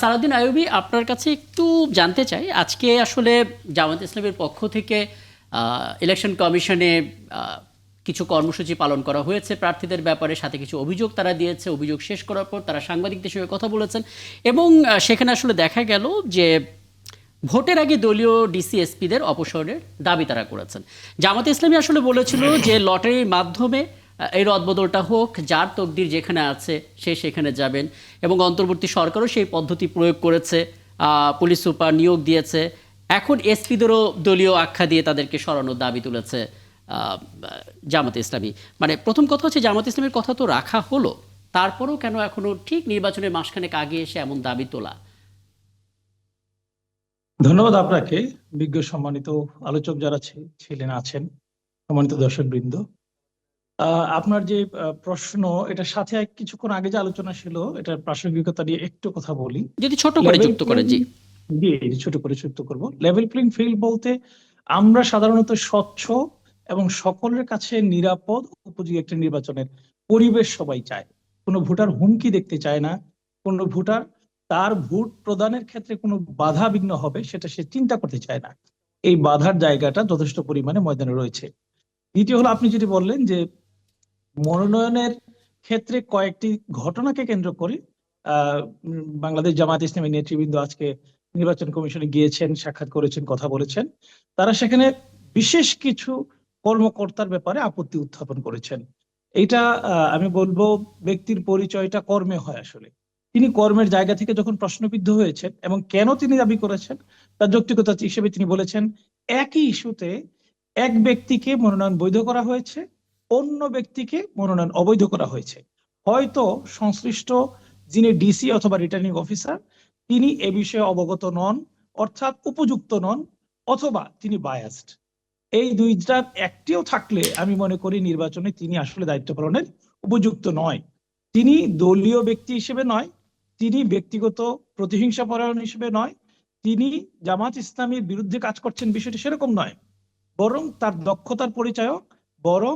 সালাউদ্দিন আইয়ুবী, আপনার কাছে একটু জানতে চাই, আজকে আসলে জামাত ইসলামের পক্ষ থেকে ইলেকশন কমিশনে কিছু কর্মসূচি পালন করা হয়েছে প্রার্থীদের ব্যাপারে, সাথে কিছু অভিযোগ তারা দিয়েছে। অভিযোগ শেষ করার পর তারা সাংবাদিকদের সঙ্গে কথা বলেছেন এবং সেখানে আসলে দেখা গেল যে ভোটের আগে দলীয় ডিসিএসপিদের অপসারণের দাবি তারা করেছেন। জামাত ইসলামী আসলে বলেছিল যে লটারির মাধ্যমে এই রদবদলটা হোক, যার তকদির যেখানে আছে সে সেখানে যাবেন, এবং অন্তর্বর্তী সরকারও সেই পদ্ধতি প্রয়োগ করেছে, পুলিশ সুপার নিয়োগ দিয়েছে। এখন এসপিদেরও দলীয় আখ্যা দিয়ে তাদেরকে সরানোর দাবি তুলেছে জামাত ইসলামী। মানে প্রথম কথা হচ্ছে, জামাত ইসলামের কথা তো রাখা হলো, তারপরেও কেন এখনো ঠিক নির্বাচনের মাসখানেক আগে এসে এমন দাবি তোলা? ধন্যবাদ আপনাকে, বিজ্ঞ সম্মানিত আলোচক যারা ছিলেন আছেন, সম্মানিত দর্শক বৃন্দ। আপনার যে প্রশ্ন, এটার সাথে কিছুক্ষণ আগে যে আলোচনা ছিল, এটার প্রাসঙ্গিকতা নিয়ে একটু কথা বলি। যদি ছোট করে লেভেল যুক্ত করে, জি। ছোট করে যুক্ত করব। লেভেল প্লেইং ফিল্ড বলতে আমরা সাধারণত স্বচ্ছ এবং সকলের কাছে নিরাপদ উপযোগী একটা নির্বাচনের পরিবেশ সবাই চায়। কোনো ভোটার হুমকি দেখতে চায় না, কোনো ভোটার তার ভোট প্রদানের ক্ষেত্রে কোনো বাধা বিঘ্ন হবে সেটা সে চিন্তা করতে চায় না। এই বাধার জায়গাটা যথেষ্ট পরিমাণে ময়দানে রয়েছে। দ্বিতীয় হলো, আপনি যেটি বললেন যে মনোনয়নের ক্ষেত্রে কয়েকটি ঘটনাকে কেন্দ্র করে বাংলাদেশ জামায়াত ইসলামী নেতৃবৃন্দ আজকে নির্বাচন কমিশনে গিয়েছেন, সাক্ষাৎ করেছেন, কথা বলেছেন। তারা সেখানে বিশেষ কিছু কর্মকর্তার ব্যাপারে আপত্তি উত্থাপন করেছেন। এইটা আমি বলবো, ব্যক্তির পরিচয়টা কর্মে হয়। আসলে তিনি কর্মের জায়গা থেকে যখন প্রশ্নবিদ্ধ হয়েছেন এবং কেন তিনি দাবি করেছেন তার যৌক্তিকতা হিসেবে তিনি বলেছেন, একই ইস্যুতে এক ব্যক্তিকে মনোনয়ন বৈধ করা হয়েছে, অন্য ব্যক্তিকে মনোনয়ন অবৈধ করা হয়েছে। হয়তো সংশ্লিষ্ট যিনি ডিসি অথবা রিটার্নিং অফিসার তিনি এ বিষয়ে অবগত নন, অর্থাৎ উপযুক্ত নন, অথবা তিনি বায়াসড। এই দুইটার একটিও থাকলে আমি মনে করি নির্বাচনে তিনি আসলে দায়িত্ব পালনের উপযুক্ত নয়। তিনি দলীয় ব্যক্তি হিসেবে নয়, তিনি ব্যক্তিগত প্রতিহিংসা পরায়ণ হিসেবে নয়, তিনি জামাত ইসলামীর বিরুদ্ধে কাজ করছেন বিষয়টি সেরকম নয়, বরং তার দক্ষতার পরিচায়ক, বরং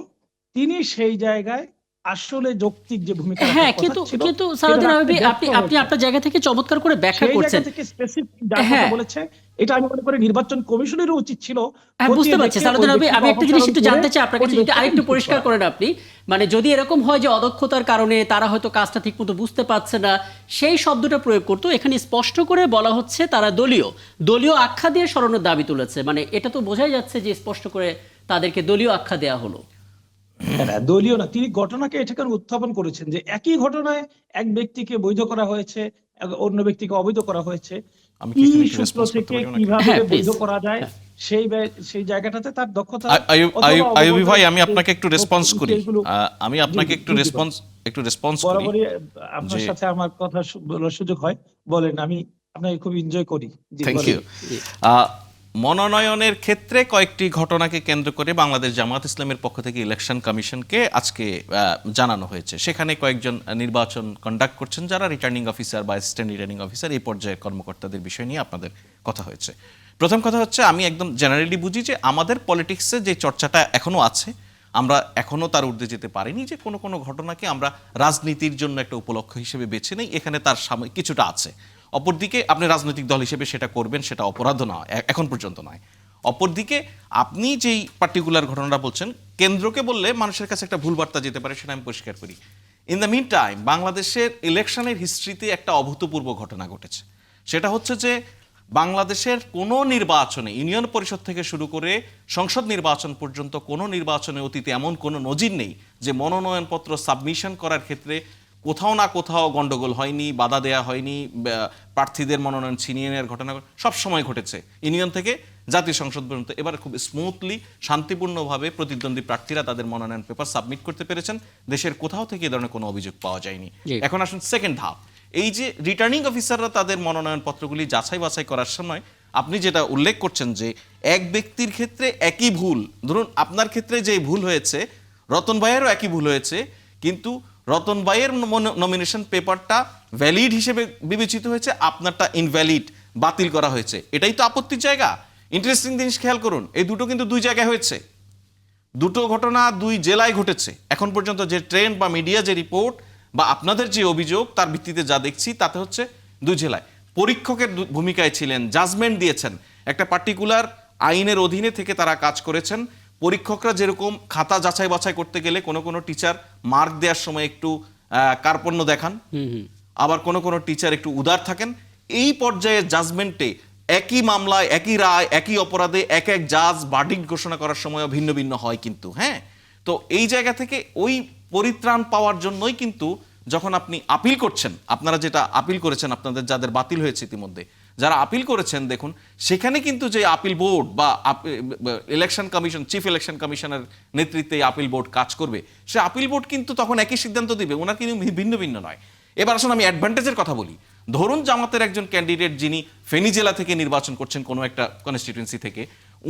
তিনি সেই জায়গায় আসলে যৌক্তিক যে ভূমিকা হ্যাঁ, রাখার কিন্তু কথা ছিল কিন্তু সেটা সালাউদ্দিন রাখতে আইয়ুবী, ব্যর্থ আপনি আপনি হয়েছেন। আপনার জায়গা থেকে চমৎকার করে ব্যাখ্যা সেই করছেন। জায়গা থেকে স্পেসিফিক যার কথা হ্যাঁ, বলেছে, এটা আমি মনে করি নির্বাচন কমিশনেরও উচিত ছিল হ্যাঁ, বুঝতে খতিয়ে পারছি দেখে সালাউদ্দিন ওই আইয়ুবী, আমি ব্যক্তিকে একটা জিনিস অপসারণ একটু করে জানতে চাই আপনার কাছে, যদি পরিবেশটাকে আরেকটু নিশ্চিত পরিষ্কার করা। করেন আপনি। মানে যদি এরকম হয় যে অদক্ষতার কারণে তারা হয়তো কাজটা ঠিকমতো বুঝতে পারছে না, সেই শব্দটা প্রয়োগ করতো, এখানে স্পষ্ট করে বলা হচ্ছে তারা দলীয় দলীয় আখ্যা দিয়ে সরানোর দাবি তুলেছে। মানে এটা তো বোঝাই যাচ্ছে যে স্পষ্ট করে তাদেরকে দলীয় আখ্যা দেয়া হলো। না, দলীয় না, তিনি ঘটনাকে এটাকে উত্থাপন করেছেন যে একই ঘটনায় এক ব্যক্তিকে বৈধ করা হয়েছে, অন্য ব্যক্তিকে অবৈধ করা হয়েছে। আমি কি কি এখানে একটু সূত্র রেসপন্স করতে থেকে পারি ওনাকে? কিভাবে হ্যাঁ, বৈধ প্লিজ। করা যায়, হ্যাঁ। সেই জায়গাটাতে তার দক্ষতা আইয়ুবী ভাই, আমি আপনাকে একটু রেসপন্স করি। এইগুলো আমি আপনাকে একটু রেসপন্স করি বরাবরই আপনার যে সাথে আমার কথা বলার সুযোগ হয়। বলেন, আমি আপনাকে খুব এনজয় করি। জি, থ্যাংক বলেন। ইউ। মনোনয়নের ক্ষেত্রে কয়েকটি ঘটনাকে কেন্দ্র করে বাংলাদেশ জামাত ইসলামের পক্ষ থেকে ইলেকশন কমিশনকে আজকে জানানো হয়েছে। সেখানে কয়েকজন নির্বাচন কন্ডাক্ট করছেন যারা রিটার্নিং অফিসার বা অ্যাসিস্ট্যান্ট রিটার্নিং অফিসার, এই পর্যায়ের কর্মকর্তাদের বিষয় নিয়ে আপনাদের কথা হয়েছে। প্রথম কথা হচ্ছে, আমি একদম জেনারেলি বুঝি যে আমাদের পলিটিক্সে যে চর্চাটা এখনো আছে, আমরা এখনো তার ঊর্ধ্বে যেতে পারিনি, যে কোনো কোনো ঘটনাকে আমরা রাজনীতির জন্য একটা উপলক্ষ হিসেবে বেছে নেই, এখানে তার সাময়িক কিছুটা আছে। অপরদিকে আপনি রাজনৈতিক দল হিসেবে সেটা করবেন, সেটা অপরাধ না, এখন পর্যন্ত নয়। অপরদিকে আপনি যেই পার্টিকুলার ঘটনাটা বলছেন, কেন্দ্রকে বললে মানুষের কাছে একটা ভুল বার্তা যেতে পারে, সেটা আমি পরিষ্কার করি। ইন দ্য মিন টাইম বাংলাদেশের ইলেকশনের হিস্ট্রিতে একটা অভূতপূর্ব ঘটনা ঘটেছে। সেটা হচ্ছে যে বাংলাদেশের কোনো নির্বাচনে, ইউনিয়ন পরিষদ থেকে শুরু করে সংসদ নির্বাচন পর্যন্ত কোনো নির্বাচনে অতীতে এমন কোনো নজির নেই যে মনোনয়নপত্র সাবমিশন করার ক্ষেত্রে কোথাও না কোথাও গন্ডগোল হয়নি, বাধা দেয়া হয়নি, প্রার্থীদের মনোনয়ন ছিনিয়ে নেওয়ার ঘটনা সবসময় ঘটেছে, ইউনিয়ন থেকে জাতীয় সংসদ পর্যন্ত। এবার খুব স্মুথলি, শান্তিপূর্ণভাবে প্রতিদ্বন্দ্বী প্রার্থীরা তাদের মনোনয়ন পেপার সাবমিট করতে পেরেছেন। দেশের কোথাও থেকে এ ধরনের কোনো অভিযোগ পাওয়া যায়নি। এখন আসুন সেকেন্ড ধাপ, এই যে রিটার্নিং অফিসাররা তাদের মনোনয়ন পত্রগুলি যাচাই বাছাই করার সময় আপনি যেটা উল্লেখ করছেন যে এক ব্যক্তির ক্ষেত্রে একই ভুল, ধরুন আপনার ক্ষেত্রে যে ভুল হয়েছে, রতন ভাইয়েরও একই ভুল হয়েছে, কিন্তু রতন ভাইয়ের নমিনেশন পেপারটা ভ্যালিড হিসেবে বিবেচিত হয়েছে, আপনারটা ইনভ্যালিড, বাতিল করা হয়েছে। এটাই তো আপত্তির জায়গা। ইন্টারেস্টিং জিনিস খেয়াল করুন, এই দুটো কিন্তু দুই জায়গায় হয়েছে, দুটো ঘটনা দুই জেলায় ঘটেছে। এখন পর্যন্ত যে ট্রেন্ড বা মিডিয়া যে রিপোর্ট বা আপনাদের যে অভিযোগ, তার ভিত্তিতে যা দেখছি তাতে হচ্ছে দুই জেলায় পরীক্ষকের ভূমিকায় ছিলেন, জাজমেন্ট দিয়েছেন, একটা পার্টিকুলার আইনের অধীনে থেকে তারা কাজ করেছেন। পরীক্ষকরা যেরকম খাতা যাচাই বাছাই করতে গেলে কোনো কোনো টিচার মার্ক দেওয়ার সময় একটু কার্পণ্য দেখান, আবার কোনো কোনো টিচার একটু উদার থাকেন, এই পর্যায়ের জাজমেন্টে একই মামলায় একই রায় একই অপরাধে এক এক জাজ ভার্ডিক্ট ঘোষণা করার সময়ও ভিন্ন ভিন্ন হয় কিন্তু। হ্যাঁ, তো এই জায়গা থেকে ওই পরিত্রাণ পাওয়ার জন্যই কিন্তু যখন আপনি আপিল করছেন, আপনারা যেটা আপিল করেছেন, আপনাদের যাদের বাতিল হয়েছে ইতিমধ্যে, যারা আপিল করেছেন, দেখুন সেখানে কিন্তু যে আপিল বোর্ড বা ইলেকশন কমিশন, চিফ ইলেকশন কমিশনের নেতৃত্বে আপিল বোর্ড কাজ করবে, সে আপিল বোর্ড কিন্তু তখন একই সিদ্ধান্ত দিবে, ওনার কিন্তু ভিন্ন ভিন্ন নয়। এবার আসুন আমি অ্যাডভান্টেজের কথা বলি। ধরুন জামাতের একজন ক্যান্ডিডেট যিনি ফেনী জেলা থেকে নির্বাচন করছেন কোনো একটা কনস্টিটিউয়েন্সি থেকে,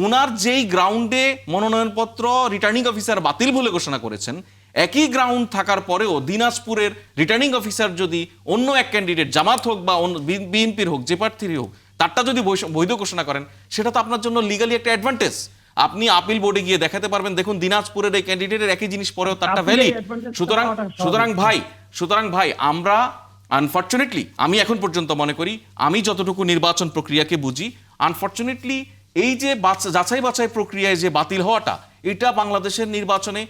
উনার যেই গ্রাউন্ডে মনোনয়নপত্র রিটার্নিং অফিসার বাতিল বলে ঘোষণা করেছেন, একই গ্রাউন্ড থাকার পরেও দিনাজপুরের রিটার্নিং অফিসার যদি অন্য এক ক্যান্ডিডেট, জামাত হোক বা অন্য বিএনপির হোক, যে প্রার্থীরই হোক, তারটা যদি বৈধ ঘোষণা করেন, সেটা তো আপনার জন্য লিগালি একটা অ্যাডভান্টেজ। আপনি আপিল বোর্ডে গিয়ে দেখাতে পারবেন, দেখুন দিনাজপুরের এই ক্যান্ডিডেটের একই জিনিস পরেও তারটা আপনি ভ্যালিড। এই advantage সুতরাং পাওয়াটা সহজ। সুতরাং ভাই আমরা আনফরচুনেটলি, আমি এখন পর্যন্ত মনে করি, আমি যতটুকু নির্বাচন প্রক্রিয়াকে বুঝি, আনফরচুনেটলি এই যে যাচাই বাছাই প্রক্রিয়ায় যে বাতিল হওয়াটা, এটা বাংলাদেশের নির্বাচনে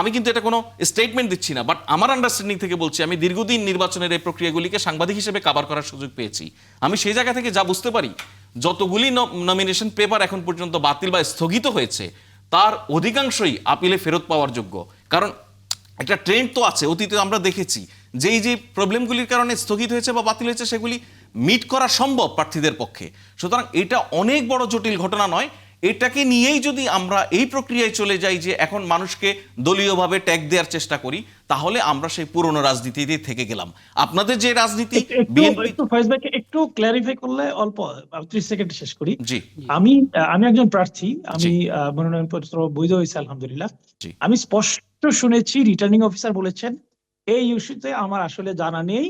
আমি কিন্তু এটা কোনো স্টেটমেন্ট দিচ্ছি না, বাট আমার আন্ডারস্ট্যান্ডিং থেকে বলছি, আমি দীর্ঘদিন নির্বাচনের এই প্রক্রিয়াগুলিকে সাংবাদিক হিসেবে কভার করার সুযোগ পেয়েছি। আমি সেই জায়গা থেকে যা বুঝতে পারি, যতগুলি নমিনেশন পেপার এখন পর্যন্ত বাতিল বা স্থগিত হয়েছে, তার অধিকাংশই আপিলে ফেরত পাওয়ার যোগ্য। কারণ একটা ট্রেন্ড তো আছে, অতীতে আমরা দেখেছি যে এই যে প্রবলেমগুলির কারণে স্থগিত হয়েছে বা বাতিল হয়েছে, সেগুলি মিট করা সম্ভব প্রার্থীদের পক্ষে। সুতরাং এটা অনেক বড় জটিল ঘটনা নয়। এটাকে নিয়েই যদি আমরা এই প্রক্রিয়ায় চলে যাই যে এখন মানুষকে দলীয়ভাবে ট্যাগ দেওয়ার চেষ্টা করি, তাহলে আমরা সেই পুরনো রাজনীতিতে থেকে গেলাম। আপনাদের যে রাজনীতি বিএনপি, একটু ফয়েজ ভাইকে একটু ক্ল্যারিফাই করলে অল্প 30 সেকেন্ড শেষ করি। জি আমি একজন প্রার্থী, আমি মনোনয়নপত্র বৈধ হয়েছে আলহামদুলিল্লাহ। জি। আমি স্পষ্ট শুনেছি রিটার্নিং অফিসার বলেছেন এই ইস্যুতে আমার আসলে জানা নেই,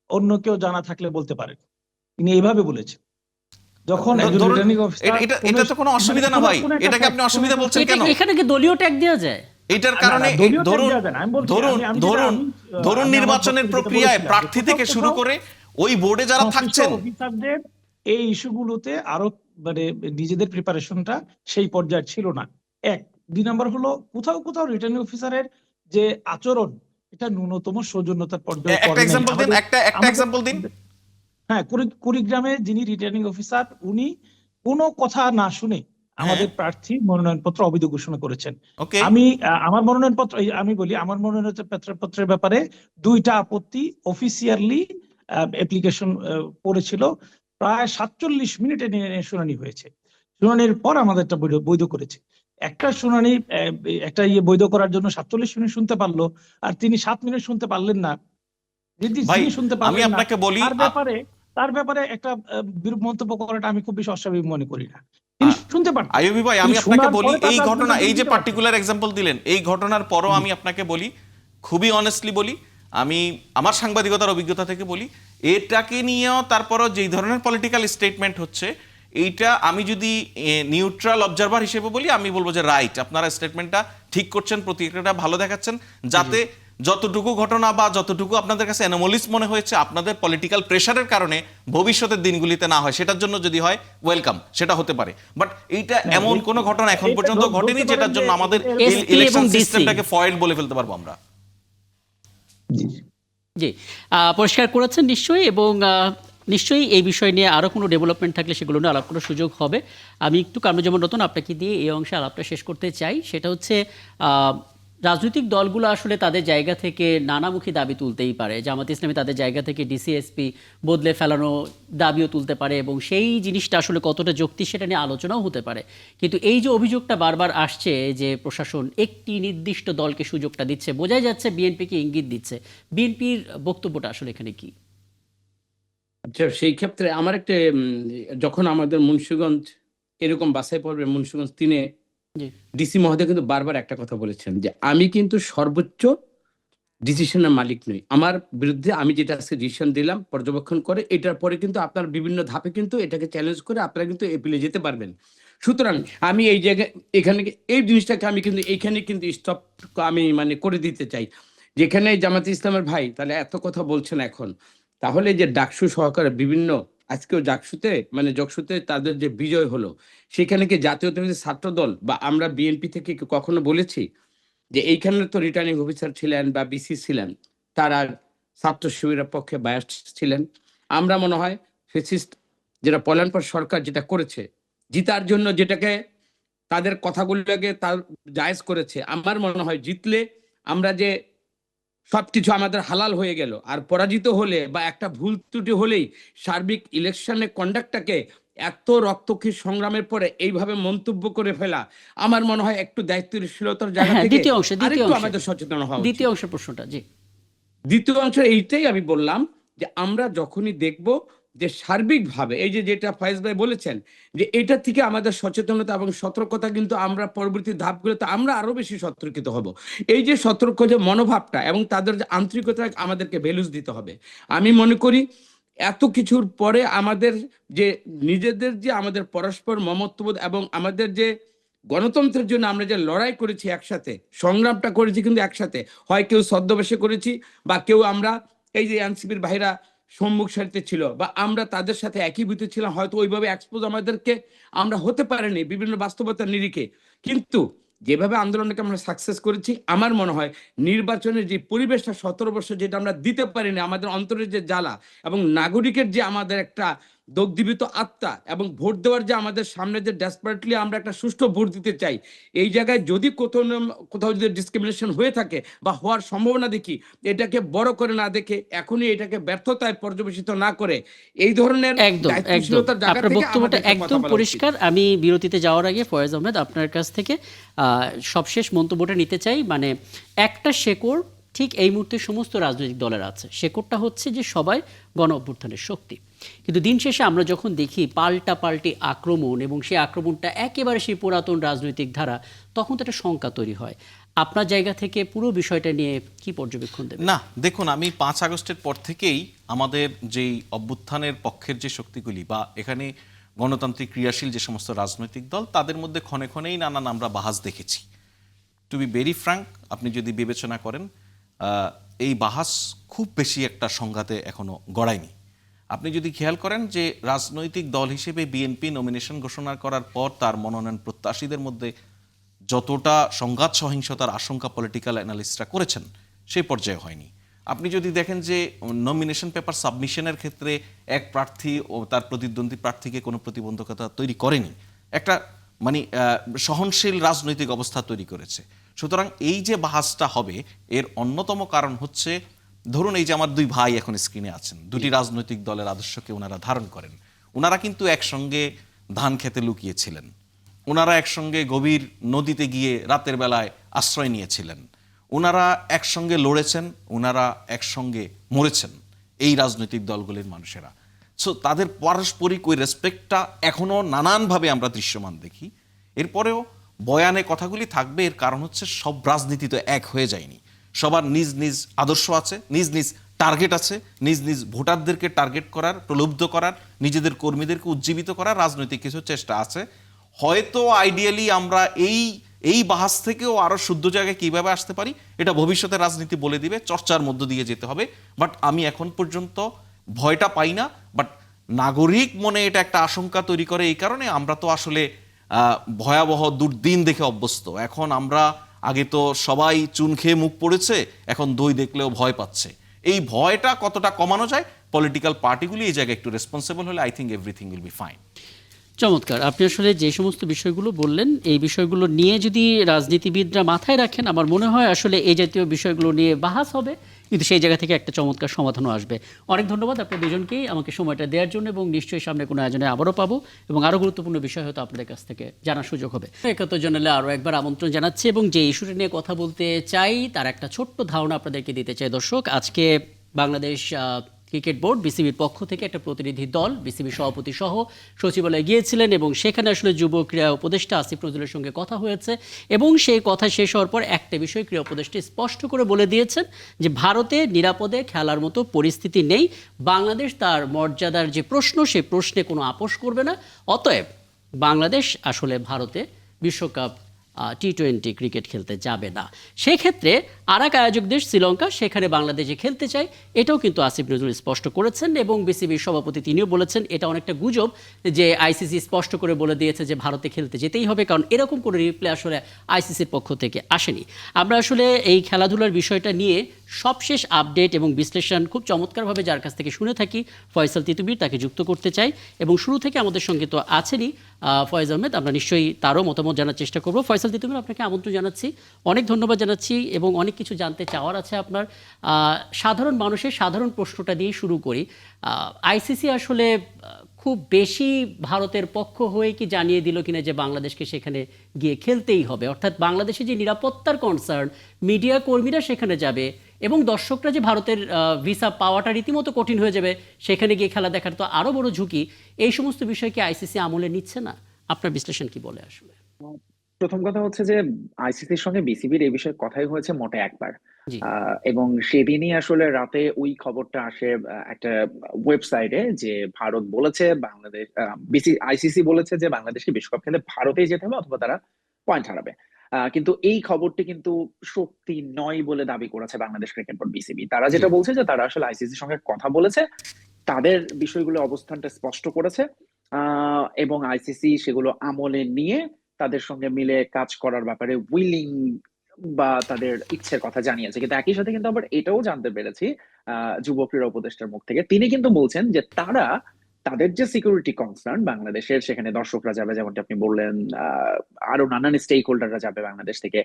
অন্য কেউ জানা থাকলে বলতে পারেন। তিনি এইভাবে বলেছেন। যখন একজন ধরুন, রিটার্নিং অফিসার এটা তো কোনো অসুবিধা না ভাই, এটাকে আপনি অসুবিধা বলছেন কেন? এখানে কি দলীয় ট্যাগ দেওয়া যায়? এটার কারণে ধরুন নির্বাচনের প্রক্রিয়ায় প্রার্থী থেকে শুরু করে ওই বোর্ডে যারা থাকছেন, অফিসারদের এই ইস্যুগুলোতে আরো মানে নিজেদের প্রিপারেশনটা সেই পর্যায়ে ছিল না। এক, 2 নাম্বার হলো কোথাও কোথাও রিটার্নিং অফিসারের যে আচরণ, এটা ন্যূনতম সৌজন্যতার পর্যায়ে একটা এক্সাম্পল দিন, একটা এক্সাম্পল দিন। হ্যাঁ, কুড়িগ্রামে যিনি রিটার্নিং অফিসার, উনি কোনো কথা না শুনে আমাদের প্রার্থী মনোনয়নপত্র অবৈধ ঘোষণা করেছেন। ওকে, আমি আমার মনোনয়নপত্র, আমি বলি আমার মনোনয়নপত্রের ব্যাপারে 2টা আপত্তি অফিসিয়ালি অ্যাপ্লিকেশন পড়েছিল। প্রায় 47 মিনিটে শুনানি হয়েছে। শুনানির পর আমাদেরটা বৈধ করেছে। একটা শুনানি একটা বৈধ করার জন্য 47 মিনিট শুনতে পারলো, আর তিনি 7 মিনিট শুনতে পারলেন না। ভাই যিনি শুনতে আমি পারলেন না, আপনাকে বলি, তার ব্যাপারে একটা বিরূপ মন্তব্য করাটা আমি খুব বেশি অস্বাভাবিক মনে করি না। তিনি শুনতে পারতেন। আইয়ুবী ভাই আমি আপনাকে বলি, এই ঘটনা, এই যে পার্টিকুলার এক্সাম্পল দিলেন, এই ঘটনার পরও আমি আপনাকে বলি, খুবই অনেস্টলি বলি, আমি আমার সাংবাদিকতার অভিজ্ঞতা থেকে বলি, এটাকে নিয়েও তারপরও যেই ধরনের পলিটিক্যাল স্টেটমেন্ট হচ্ছে, এইটা আমি যদি নিউট্রাল অবজারভার হিসেবে বলি, আমি বলবো যে রাইট, আপনারা স্টেটমেন্টটা ঠিক করছেন, প্রতিক্রিয়াটা ভালো দেখাচ্ছেন, যাতে যতটুকু ঘটনা বা যতটুকু আপনাদের কাছে অ্যানোমালিস মনে হয়েছে আপনাদের পলিটিক্যাল প্রেশারের কারণে ভবিষ্যতের দিনগুলিতে না হয়, সেটার জন্য যদি হয় ওয়েলকাম, সেটা হতে পারে। বাট এইটা এমন কোন ঘটনা এখন পর্যন্ত ঘটেনি যেটার জন্য আমাদের ইলেকশন সিস্টেমটাকে ফয়েড বলে ফেলতে পারবো আমরা। জি, পরিষ্কার করেছেন নিশ্চয়ই, এবং নিশ্চয়ই এই বিষয় নিয়ে আরও কোনো ডেভেলপমেন্ট থাকলে সেগুলো নিয়ে আলাপ করার সুযোগ হবে। আমি একটু কামরুজ্জামান নতুন আপনাকে দিয়ে এই অংশে আলাপটা শেষ করতে চাই। সেটা হচ্ছে রাজনৈতিক দলগুলো আসলে তাদের জায়গা থেকে নানামুখী দাবি তুলতেই পারে। জামাত ইসলামী তাদের জায়গা থেকে ডিসিএসপি বদলে ফেলানো দাবিও তুলতে পারে, এবং সেই জিনিসটা আসলে কতটা যৌক্তিক সেটা নিয়ে আলোচনাও হতে পারে। কিন্তু এই যে অভিযোগটা বারবার আসছে যে প্রশাসন একটি নির্দিষ্ট দলকে সুযোগটা দিচ্ছে, বোঝাই যাচ্ছে বিএনপিকে ইঙ্গিত দিচ্ছে। বিএনপির বক্তব্যটা আসলে এখানে কি? আচ্ছা, সেই ক্ষেত্রে আমার একটা যখন আমাদের মুন্সিগঞ্জ এরকম বাছাই পড়বে, মুন্সিগঞ্জ 3-এ ডিসি মহোদয় কিন্তু বারবার একটা কথা বলেছেন যে আমি কিন্তু সর্বোচ্চ ডিসিশনের মালিক নই, আমার বিরুদ্ধে আমি যেটা আজকে ডিসিশন দিলাম পর্যবেক্ষণ করে, এটার পরে কিন্তু আপনার বিভিন্ন ধাপে কিন্তু এটাকে চ্যালেঞ্জ করে আপনারা কিন্তু এপিলে যেতে পারবেন। সুতরাং আমি এই জায়গায় এখানে এই জিনিসটাকে আমি কিন্তু এইখানে কিন্তু স্টপ আমি মানে করে দিতে চাই। যেখানে জামাতে ইসলামের ভাই তাহলে এত কথা বলছেন এখন, তাহলে যে ডাকসু সহকারে বিভিন্ন আজকেও ডাকসুতে মানে জকসুতে তাদের যে বিজয় হলো, সেখানে কি জাতীয়তাবাদী ছাত্র দল বা আমরা বিএনপি থেকে কখনো বলেছি যে এইখানে তো রিটার্নিং অফিসার ছিলেন বা বিসি ছিলেন, তারা ছাত্র শিবিরের পক্ষে বায়াস ছিলেন? আমরা মনে হয় ফেসিস্ট যেটা পলায়নপর সরকার যেটা করেছে জিতার জন্য, যেটাকে তাদের কথাগুলোকে তার জায়েজ করেছে, আমার মনে হয় জিতলে আমরা যে সবকিছু আমাদের হালাল হয়ে গেল, আর পরাজিত হলে বা একটা ভুল ত্রুটি হলেই সার্বিক ইলেকশনের কন্ডাক্টটাকে এত রক্তক্ষয়ী সংগ্রামের পরে এইভাবে মন্তব্য করে ফেলা, আমার মনে হয় একটু দায়িত্বশীলতার জায়গা থেকে আরেকটু আমাদের সচেতন হওয়া উচিত। দ্বিতীয় অংশের প্রশ্নটা। জি, দ্বিতীয় অংশ এইটাই আমি বললাম যে আমরা যখনই দেখব যে সার্বিকভাবে এই যে যেটা ফয়েজ ভাই বলেছেন যে এটা থেকে আমাদের সচেতনতা এবং সতর্কতা, কিন্তু আমরা পরবর্তী ধাপগুলোতে আমরা আরো বেশি সতর্কিত হব। এই যে সতর্ক যে মনোভাবটা এবং তাদের যে আন্তরিকতা, আমাদেরকে ভ্যালুস দিতে হবে। আমি মনে করি এত কিছুর পরে আমাদের যে নিজেদের যে আমাদের পরস্পর মমত্ববোধ এবং আমাদের যে গণতন্ত্রের জন্য আমরা যে লড়াই করেছি একসাথে, সংগ্রামটা করেছি কিন্তু একসাথে, হয় কেউ ছদ্মবেশে করেছি বা কেউ আমরা এই যে এনসিপির ভাইরা সম্মুখ সারিতে ছিল বা আমরা তাদের সাথে একীভূত ছিলাম, হয়তো ওইভাবে এক্সপোজ আমাদেরকে আমরা হতে পারিনি বিভিন্ন বাস্তবতার নিরিখে, কিন্তু যেভাবে আন্দোলনকে আমরা সাকসেস করেছি, আমার মনে হয় নির্বাচনের যে পরিবেশটা 17 বছর যেটা আমরা দিতে পারিনি, আমাদের অন্তরের যে জ্বালা এবং নাগরিকের যে আমাদের একটা দগ্ধীভূত আত্মা এবং ভোট দেওয়ার যে আমাদের সামনে যে ডেসপারেটলি আমরা একটা সুষ্ঠু ভোট দিতে চাই, এই জায়গায় যদি কোথাও যদি ডিসক্রিমিনেশন হয়ে থাকে বা হওয়ার সম্ভাবনা দেখি, এটাকে বড় করে না দেখে এখনই এটাকে ব্যর্থতায় পর্যবেসিত না করে এই ধরনের একদম একদম দায়িত্বশীলতার জায়গা আপনার থেকে বক্তব্যটা আমাদেরকে কথা একদম বলা উচিত। পরিষ্কার। আমি বিরতিতে যাওয়ার আগে ফয়েজ আহমেদ আপনার কাছ থেকে সবশেষ মন্তব্যটা নিতে চাই। মানে একটা শেকড় ঠিক এই মুহূর্তে সমস্ত রাজনৈতিক দলের আছে, শেকড়টা হচ্ছে যে সবাই গণ অভ্যুত্থানের শক্তি। কিন্তু দিন শেষে আমরা যখন দেখি পাল্টি আক্রমণ এবং সেই আক্রমণটা একেবারে সেই পুরাতন রাজনৈতিক ধারা, তখন তো একটা শঙ্কা তৈরি হয়। আপনার জায়গা থেকে পুরো বিষয়টা নিয়ে কি পর্যবেক্ষণ দেবেন? না, দেখুন, আমি 5 আগস্টের পর থেকেই আমাদের যেই অভ্যুত্থানের পক্ষের যে শক্তিগুলি বা এখানে গণতান্ত্রিক ক্রিয়াশীল যে সমস্ত রাজনৈতিক দল, তাদের মধ্যে ক্ষণে ক্ষণেই নানান আমরা বাহাস দেখেছি। টু বি ভেরি ফ্র্যাঙ্ক, আপনি যদি বিবেচনা করেন, এই বাহাস খুব বেশি একটা সংঘাতে এখনো গড়ায়নি। আপনি যদি খেয়াল করেন যে রাজনৈতিক দল হিসেবে বিএনপি নমিনেশন ঘোষণা করার পর তার মনোনয়ন প্রত্যাশীদের মধ্যে যতটা সংঘাত সহিংসতার আশঙ্কা পলিটিক্যাল অ্যানালিস্টরা করেছেন, সেই পর্যায়ে হয়নি। আপনি যদি দেখেন যে নমিনেশন পেপার সাবমিশনের ক্ষেত্রে এক প্রার্থী ও তার প্রতিদ্বন্দ্বী প্রার্থীকে কোনো প্রতিবন্ধকতা তৈরি করেনি, একটা মানে সহনশীল রাজনৈতিক অবস্থা তৈরি করেছে। সুতরাং এই যে বাহাসটা হবে, এর অন্যতম কারণ হচ্ছে, ধরুন এই যে আমার দুই ভাই এখন স্ক্রিনে আছেন, দুটি রাজনৈতিক দলের আদর্শকে ওনারা ধারণ করেন। ওনারা কিন্তু একসঙ্গে ধান খেতে লুকিয়েছিলেন, ওনারা একসঙ্গে গভীর নদীতে গিয়ে রাতের বেলায় আশ্রয় নিয়েছিলেন, ওনারা একসঙ্গে লড়েছেন, ওনারা একসঙ্গে মরেছেন, এই রাজনৈতিক দলগুলির মানুষেরা। সো তাদের পারস্পরিক ওই রেসপেক্টটা এখনো নানানভাবে আমরা দৃশ্যমান দেখি। এরপরেও বয়ানে কথাগুলি থাকবে, এর কারণ হচ্ছে সব রাজনীতি তো এক হয়ে যায়নি, সবার নিজ নিজ আদর্শ আছে, নিজ নিজ টার্গেট আছে, নিজ নিজ ভোটারদেরকে টার্গেট করার, প্রলুব্ধ করার, নিজেদের কর্মীদেরকে উজ্জীবিত করার রাজনৈতিক কিছু চেষ্টা আছে। হয়তো আইডিয়ালি আমরা এই বাহাস থেকেও আরো শুদ্ধ জায়গায় কিভাবে আসতে পারি, এটা ভবিষ্যতের রাজনীতি বলে দিবে, চর্চার মধ্য দিয়ে যেতে হবে। বাট আমি এখন পর্যন্ত ভয়টা পাই না। বাট নাগরিক মনে এটা একটা আশঙ্কা তৈরি করে, এই কারণে আমরা তো আসলে ভয়াবহ দুর্দিন দেখে অভ্যস্ত। এখন আমরা, আগে তো সবাই চুন খেয়ে মুখ পড়েছে, এখন দই দেখলেও ভয় পাচ্ছে। এই ভয়টা কতটা কমানো যায়, পলিটিক্যাল পার্টিগুলি এই জায়গায় একটু রেসপন্সিবল হলে, I think everything will be fine. চমৎকার। আপনি আসলে যে সমস্ত বিষয়গুলো বললেন, এই বিষয়গুলো নিয়ে যদি রাজনীতিবিদরা মাথায় রাখেন, আমার মনে হয় আসলে এই জাতীয় বিষয়গুলো নিয়ে বাহাস হবে, কিন্তু সেই জায়গা থেকে একটা চমৎকার সমাধানও আসবে। অনেক ধন্যবাদ আপনার দুজনকেই আমাকে সময়টা দেওয়ার জন্য, এবং নিশ্চয়ই সামনে কোনো আয়োজনে আবারও পাবো এবং আরও গুরুত্বপূর্ণ বিষয় হয়তো আপনাদের কাছ থেকে জানার সুযোগ হবে। 71 জানালে আরও একবার আমন্ত্রণ জানাচ্ছি, এবং যে ইস্যুটা নিয়ে কথা বলতে চাই তার একটা ছোট্ট ধারণা আপনাদেরকে দিতে চাই। দর্শক, আজকে বাংলাদেশ ক্রিকেট বোর্ড বিসিবির পক্ষ থেকে একটা প্রতিনিধি দল বিসিবির সভাপতি সহ সচিবালয়ে গিয়েছিলেন, এবং সেখানে আসলে যুব ক্রীড়া উপদেষ্টা আসিফ নজরুলের সঙ্গে কথা হয়েছে, এবং সেই কথা শেষ হওয়ার পর একটা বিষয় ক্রীড়া উপদেষ্টা স্পষ্ট করে বলে দিয়েছেন যে ভারতে নিরাপদে খেলার মতো পরিস্থিতি নেই, বাংলাদেশ তার মর্যাদার যে প্রশ্ন, সেই প্রশ্নে কোনো আপোষ করবে না, অতএব বাংলাদেশ আসলে ভারতে বিশ্বকাপ টি-20 ক্রিকেট খেলতে যাবে না। সেক্ষেত্রে আর এক আয়োজক দেশ শ্রীলঙ্কা, সেখানে বাংলাদেশে খেলতে চায়, এটাও কিন্তু আসিফ নজরুল স্পষ্ট করেছেন, এবং বিসিবির সভাপতি তিনিও বলেছেন এটা অনেকটা গুজব যে আইসিসি স্পষ্ট করে বলে দিয়েছে যে ভারতে খেলতে যেতেই হবে, কারণ এরকম কোনো রিপ্লাই আসলে আইসিসির পক্ষ থেকে আসেনি। আমরা আসলে এই খেলাধুলার বিষয়টা নিয়ে সবশেষ আপডেট এবং বিশ্লেষণ খুব চমৎকারভাবে যার কাছ থেকে শুনে থাকি, ফয়সাল তিতুমির, তাকে যুক্ত করতে চাই, এবং শুরু থেকে আমাদের সঙ্গে তো আছেনই ফয়েজ আহমেদ, আমরা নিশ্চয়ই তারও মতামত জানার চেষ্টা করব। ফয়সাল তিতুমির, আপনাকে আমন্ত্রণ জানাচ্ছি, অনেক ধন্যবাদ জানাচ্ছি, এবং অনেক কিছু জানতে চাওয়ার আছে আপনার। সাধারণ মানুষের সাধারণ প্রশ্নটা দিয়ে শুরু করি। আইসিসি আসলে খুব বেশি ভারতের পক্ষ হয়ে কি জানিয়ে দিল কিনা যে বাংলাদেশকে সেখানে গিয়ে খেলতেই হবে, অর্থাৎ বাংলাদেশে যে নিরাপত্তার কনসার্ন, মিডিয়া কর্মীরা সেখানে যাবে এবং দর্শকরা যে ভারতের ভিসা পাওয়াটা রীতিমতো কঠিন হয়ে যাবে, সেখানে গিয়ে খেলা দেখার তো আরও বড় ঝুঁকি, এই সমস্ত বিষয়কে আইসিসি আমলে নিচ্ছে না? আপনার বিশ্লেষণ কি বলে আসলে? প্রথম কথা হচ্ছে যে আইসিসির সঙ্গে বিসিবির এই বিষয়ে কথাই হয়েছে মোটে একবার। জি। এবং সেদিনই আসলে রাতে ওই খবরটা আসে একটা ওয়েবসাইটে, যে ভারত বলেছে বাংলাদেশ, আইসিসি বলেছে যে বাংলাদেশকে বিশ্বকাপ খেলে ভারতেই যেতে হবে অথবা তারা পয়েন্ট হারাবে। কিন্তু এই খবরটি কিন্তু সত্যি নয় বলে দাবি করেছে বাংলাদেশ ক্রিকেট বোর্ড, বিসিবি। তারা যেটা বলছে যে তারা আসলে আইসিসির সঙ্গে কথা বলেছে, তাদের বিষয়গুলো অবস্থানটা স্পষ্ট করেছে, এবং আইসিসি সেগুলো আমলে নিয়ে তাদের সঙ্গে মিলে কাজ করার ব্যাপারে উইলিং বা তাদের ইচ্ছের কথা জানিয়েছে। কিন্তু একই সাথে কিন্তু আবার এটাও জানতে পেরেছি যুব ক্রীড়া উপদেষ্টার মুখ থেকে, তিনি কিন্তু বলছেন যে তারা তাদের যে সিকিউরিটি কনসার্ন বাংলাদেশের, সেখানে দর্শকরা যাবে যেমনটা আপনি বললেন, আরো নানান স্টেক হোল্ডাররা যাবে বাংলাদেশ থেকে,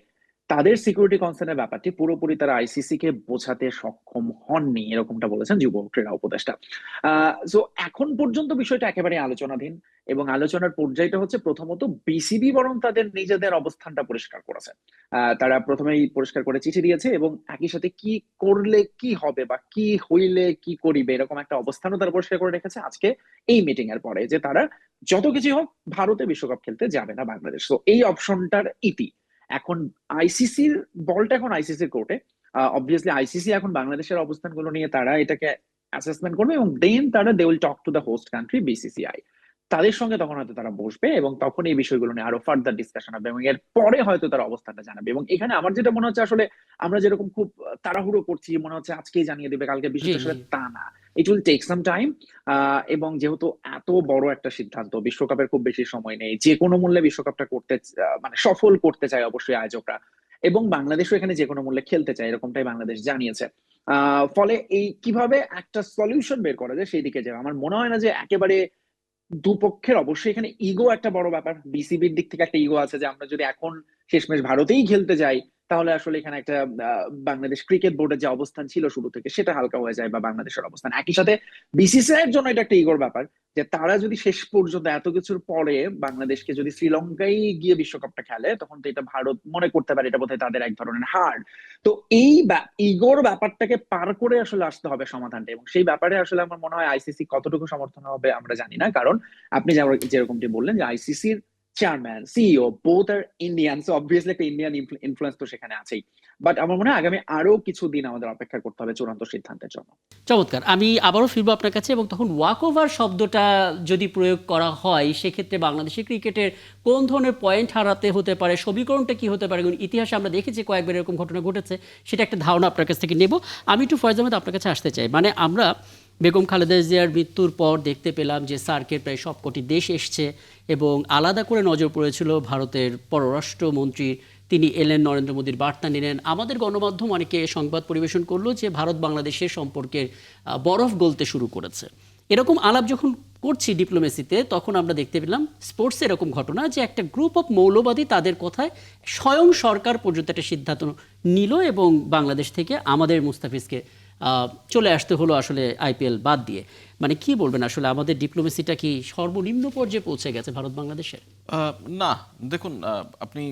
তাদের সিকিউরিটি কনসার্নের ব্যাপারটি পুরোপুরি তারা আইসিসি কে বোঝাতে সক্ষম হননি, এরকমটা বলেছেন যুব ক্রীড়া উপদেষ্টা। সো এখন পর্যন্ত বিষয়টা একেবারে আলোচনাধীন, এবং আলোচনার পর্যায়টা হচ্ছে প্রথমত বিসিবি বরং তাদের নিজেদের অবস্থানটা পরিষ্কার করেছে। তারা প্রথমেই পরিষ্কার করে চিঠি দিয়েছে, এবং একই সাথে কি করলে কি হবে বা কি হইলে কি করিবে এরকম একটা অবস্থানও তারা পরিষ্কার করে রেখেছে আজকে এই মিটিং এর পরে, যে তারা যত কিছু হোক ভারতে বিশ্বকাপ খেলতে যাবে না বাংলাদেশ। তো এই অপশনটার ইতি এখন আইসিসির, বলটা এখন আইসিসির কোর্টে। অবভিয়াসলি আইসিসি এখন বাংলাদেশের অবস্থানগুলো নিয়ে তারা এটাকে অ্যাসেসমেন্ট করবে, এবং দেন তারা they will talk to the host country BCCI. তাদের সঙ্গে তখন হয়তো তারা বসবে এবং তখন এই বিষয়গুলো নিয়ে আরো ফার্দার ডিসকাশন হবে, এবং এর পরে হয়তো তারা অবস্থানটা জানাবে। এবং এখানে আমার যেটা মনে হচ্ছে, আসলে আমরা যেরকম খুব তাড়াহুড়ো করছি, মনে হচ্ছে আজকেই জানিয়ে দেবে কালকে, বিষয়টা আসলে তা না। It will take some time. এবং যেহেতু এত বড় একটা সিদ্ধান্ত, বিশ্বকাপের খুব বেশি সময় নেই, যে কোনো মূল্যে বিশ্বকাপটা করতে মানে সফল করতে চায় অবশ্যই আয়োজকরা, এবং বাংলাদেশও এখানে যে কোনো মূল্যে খেলতে চায়, এরকমটাই বাংলাদেশ জানিয়েছে। ফলে এই কিভাবে একটা সলিউশন বের করা যায় সেই দিকে যাবে। আমার মনে হয় না যে একেবারে দুপক্ষের, অবশ্যই এখানে ইগো একটা বড় ব্যাপার, বিসিবির দিক থেকে একটা ইগো আছে যে আমরা যদি এখন শেষমেশ ভারতেই খেলতে যাই, তাহলে আসলে এখানে একটা বাংলাদেশ ক্রিকেট বোর্ডের যে অবস্থান ছিল শুরু থেকে সেটা হালকা হয়ে যায়, বা বাংলাদেশের অবস্থান। একই সাথে বিসিসিআই এর জন্য এটা একটা ইগোর ব্যাপার, যে তারা যদি শেষ পর্যন্ত এত কিছুর পরে বাংলাদেশকে যদি শ্রীলঙ্কায় গিয়ে বিশ্বকাপটা খেলে, তখন তো এটা ভারত মনে করতে পারে এটা বোধহয় তাদের এক ধরনের হার। তো এই ইগোর ব্যাপারটাকে পার করে আসলে আসতে হবে সমাধানটা, এবং সেই ব্যাপারে আসলে আমার মনে হয় আইসিসি কতটুকু সমর্থন হবে আমরা জানি না, কারণ আপনি যেরকমটি বললেন যে আইসিসির চেয়ারম্যান, সিইও বোথ আর ইন্ডিয়ান, সো অবভিয়াসলি একটা ইন্ডিয়ান ইনফ্লুয়েন্স তো সেখানে আছেই। বাট আমার মনে হয় আগামী আরো কিছুদিন আমাদের অপেক্ষা করতে হবে চূড়ান্ত সিদ্ধান্তের জন্য। চমৎকার। আমি আবারও ফিরবো আপনার কাছে, এবং তখন ওয়াক ওভার শব্দটা যদি প্রয়োগ করা হয়, সেক্ষেত্রে বাংলাদেশি ক্রিকেটের কোন ধরনের পয়েন্ট হারাতে হতে পারে, সমীকরণটা কি হতে পারে? ইতিহাসে আমরা দেখেছি কয়েকবার এরকম ঘটনা ঘটেছে, সেটা একটা ধারণা আপনার কাছ থেকে নেব। আমি একটু ফয়েজ আহমেদ আপনার কাছে আসতে চাই। মানে আমরা বেগম খালেদা জিয়ার মৃত্যুর পর দেখতে পেলাম যে সার্কের প্রায় সবকটি দেশ এসছে, এবং আলাদা করে নজর পড়েছিল ভারতের পররাষ্ট্রমন্ত্রীর, তিনি এলেন, নরেন্দ্র মোদীর বার্তা নিলেন। আমাদের গণমাধ্যম অনেকে সংবাদ পরিবেশন করলো যে ভারত বাংলাদেশের সম্পর্কের বরফ গলতে শুরু করেছে। এরকম আলাপ যখন করছি ডিপ্লোমেসিতে, তখন আমরা দেখতে পেলাম স্পোর্টসে এরকম ঘটনা যে একটা গ্রুপ অফ মৌলবাদী তাদের কথায় স্বয়ং সরকার পর্যন্ত একটা সিদ্ধান্ত নিল, এবং বাংলাদেশ থেকে আমাদের মুস্তাফিজকে চলে আসতে হলো আসলে আইপিএল বাদ দিয়ে। মানে কি বলবেন আসলে, আমাদের ডিপ্লোমেসিটা কি সর্বনিম্ন পর্যায়ে পৌঁছে গেছে ভারত বাংলাদেশের? না, দেখুন, আপনি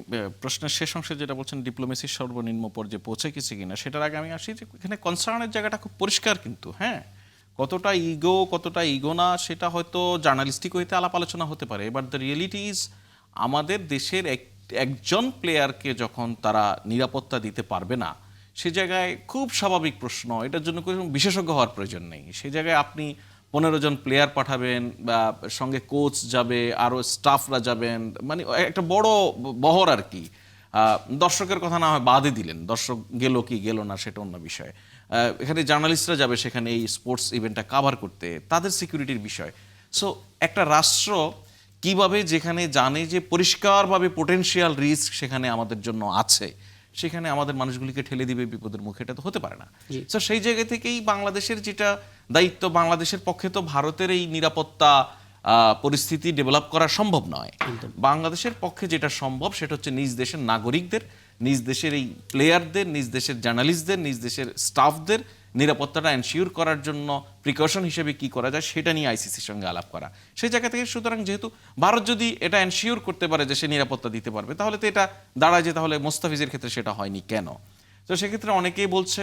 প্রশ্নের শেষ অংশে যেটা বলছেন ডিপ্লোমেসির সর্বনিম্ন পর্যায়ে পৌঁছে গেছে কিনা, সেটার আগে আমি আসি যে এখানে কনসার্নের জায়গাটা খুব পরিষ্কার, কিন্তু হ্যাঁ, কতটা ইগো না সেটা হয়তো জার্নালিস্টিক হইতে আলাপ আলোচনা হতে পারে, বাট দ্য রিয়েলিটি ইজ আমাদের দেশের একজন প্লেয়ারকে যখন তারা নিরাপত্তা দিতে পারবে না, সে জায়গায় খুব স্বাভাবিক প্রশ্ন, এটার জন্য কোনো বিশেষজ্ঞ হওয়ার প্রয়োজন নেই। সে জায়গায় আপনি 15 জন প্লেয়ার পাঠাবেন, বা সঙ্গে কোচ যাবে, আরও স্টাফরা যাবেন, মানে একটা বড় বহর আর কি। দর্শকের কথা না হয় বাদই দিলেন, দর্শক গেল কি গেল না সেটা অন্য বিষয়। এখানে জার্নালিস্টরা যাবে সেখানে এই স্পোর্টস ইভেন্টটা কাভার করতে, তাদের সিকিউরিটির বিষয়। সো একটা রাষ্ট্র কিভাবে, যেখানে জানে যে পরিষ্কারভাবে পোটেনশিয়াল রিস্ক সেখানে আমাদের জন্য আছে, সেখানে আমাদের মানুষগুলিকে ঠেলে দিবে বিপদের মুখে, এটা তো হতে পারে না। তো সেই জায়গা থেকেই বাংলাদেশের যেটা দায়িত্ব, বাংলাদেশের পক্ষে তো ভারতের এই নিরাপত্তা পরিস্থিতি ডেভেলপ করা সম্ভব নয়। বাংলাদেশের পক্ষে যেটা সম্ভব সেটা হচ্ছে নিজ দেশের নাগরিকদের, নিজ দেশের এই প্লেয়ারদের, নিজ দেশের জার্নালিস্টদের, নিজ দেশের স্টাফদের নিরাপত্তাটা এনশিওর করার জন্য প্রিকশন হিসেবে কি করা যায় সেটা নিয়ে আইসিসির সঙ্গে আলাপ করা। সেই জায়গা থেকে সুতরাং যেহেতু ভারত যদি এটা এনশিওর করতে পারে যে সে নিরাপত্তা দিতে পারবে, তাহলে তো এটা দাঁড়ায় যে তাহলে মোস্তাফিজের ক্ষেত্রে সেটা হয়নি কেন। তো সেক্ষেত্রে অনেকেই বলছে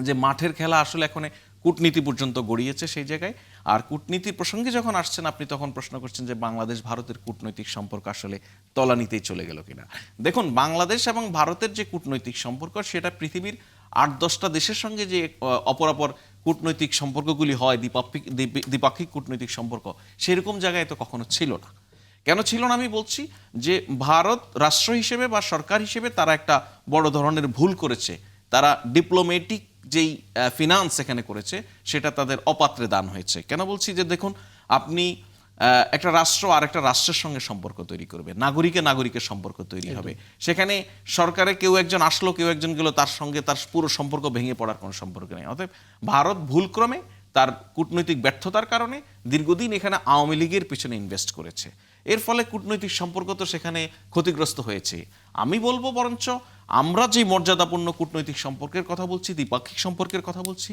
যে মাঠের খেলা আসলে এখন কূটনীতি পর্যন্ত গড়িয়েছে সেই জায়গায়। আর কূটনীতির প্রসঙ্গে যখন আসছেন আপনি তখন প্রশ্ন করছেন যে বাংলাদেশ ভারতের কূটনৈতিক সম্পর্ক আসলে তলানিতেই চলে গেল কিনা। দেখুন, বাংলাদেশ এবং ভারতের যে কূটনৈতিক সম্পর্ক সেটা পৃথিবীর 8-10টা দেশের সঙ্গে যে অপরাপর কূটনৈতিক সম্পর্কগুলি হয়, দ্বিপাক্ষিক কূটনৈতিক সম্পর্ক, সেরকম জায়গায় তো কখনো ছিল না। কেন ছিল না আমি বলছি যে ভারত রাষ্ট্র হিসেবে বা সরকার হিসেবে তারা একটা বড় ধরনের ভুল করেছে। তারা ডিপ্লোম্যাটিক যেই ফিনান্স এখানে করেছে সেটা তাদের অপাত্রে দান হয়েছে। কেন বলছি যে দেখুন, আপনি একটা রাষ্ট্র আর একটা রাষ্ট্রের সঙ্গে সম্পর্ক তৈরি করবে, নাগরিকের সম্পর্ক তৈরি হবে। সেখানে সরকারে কেউ একজন আসলো, কেউ একজন গেল, তার সঙ্গে তার পুরো সম্পর্ক ভেঙে পড়ার কোনো সম্পর্ক নেই। অতএব ভারত ভুলক্রমে তার কূটনৈতিক ব্যর্থতার কারণে দীর্ঘদিন এখানে আওয়ামী লীগের পিছনে ইনভেস্ট করেছে। এর ফলে কূটনৈতিক সম্পর্ক তো সেখানে ক্ষতিগ্রস্ত হয়েছে। আমি বলবো বরঞ্চ আমরা যে মর্যাদাপূর্ণ কূটনৈতিক সম্পর্কের কথা বলছি, দ্বিপাক্ষিক সম্পর্কের কথা বলছি,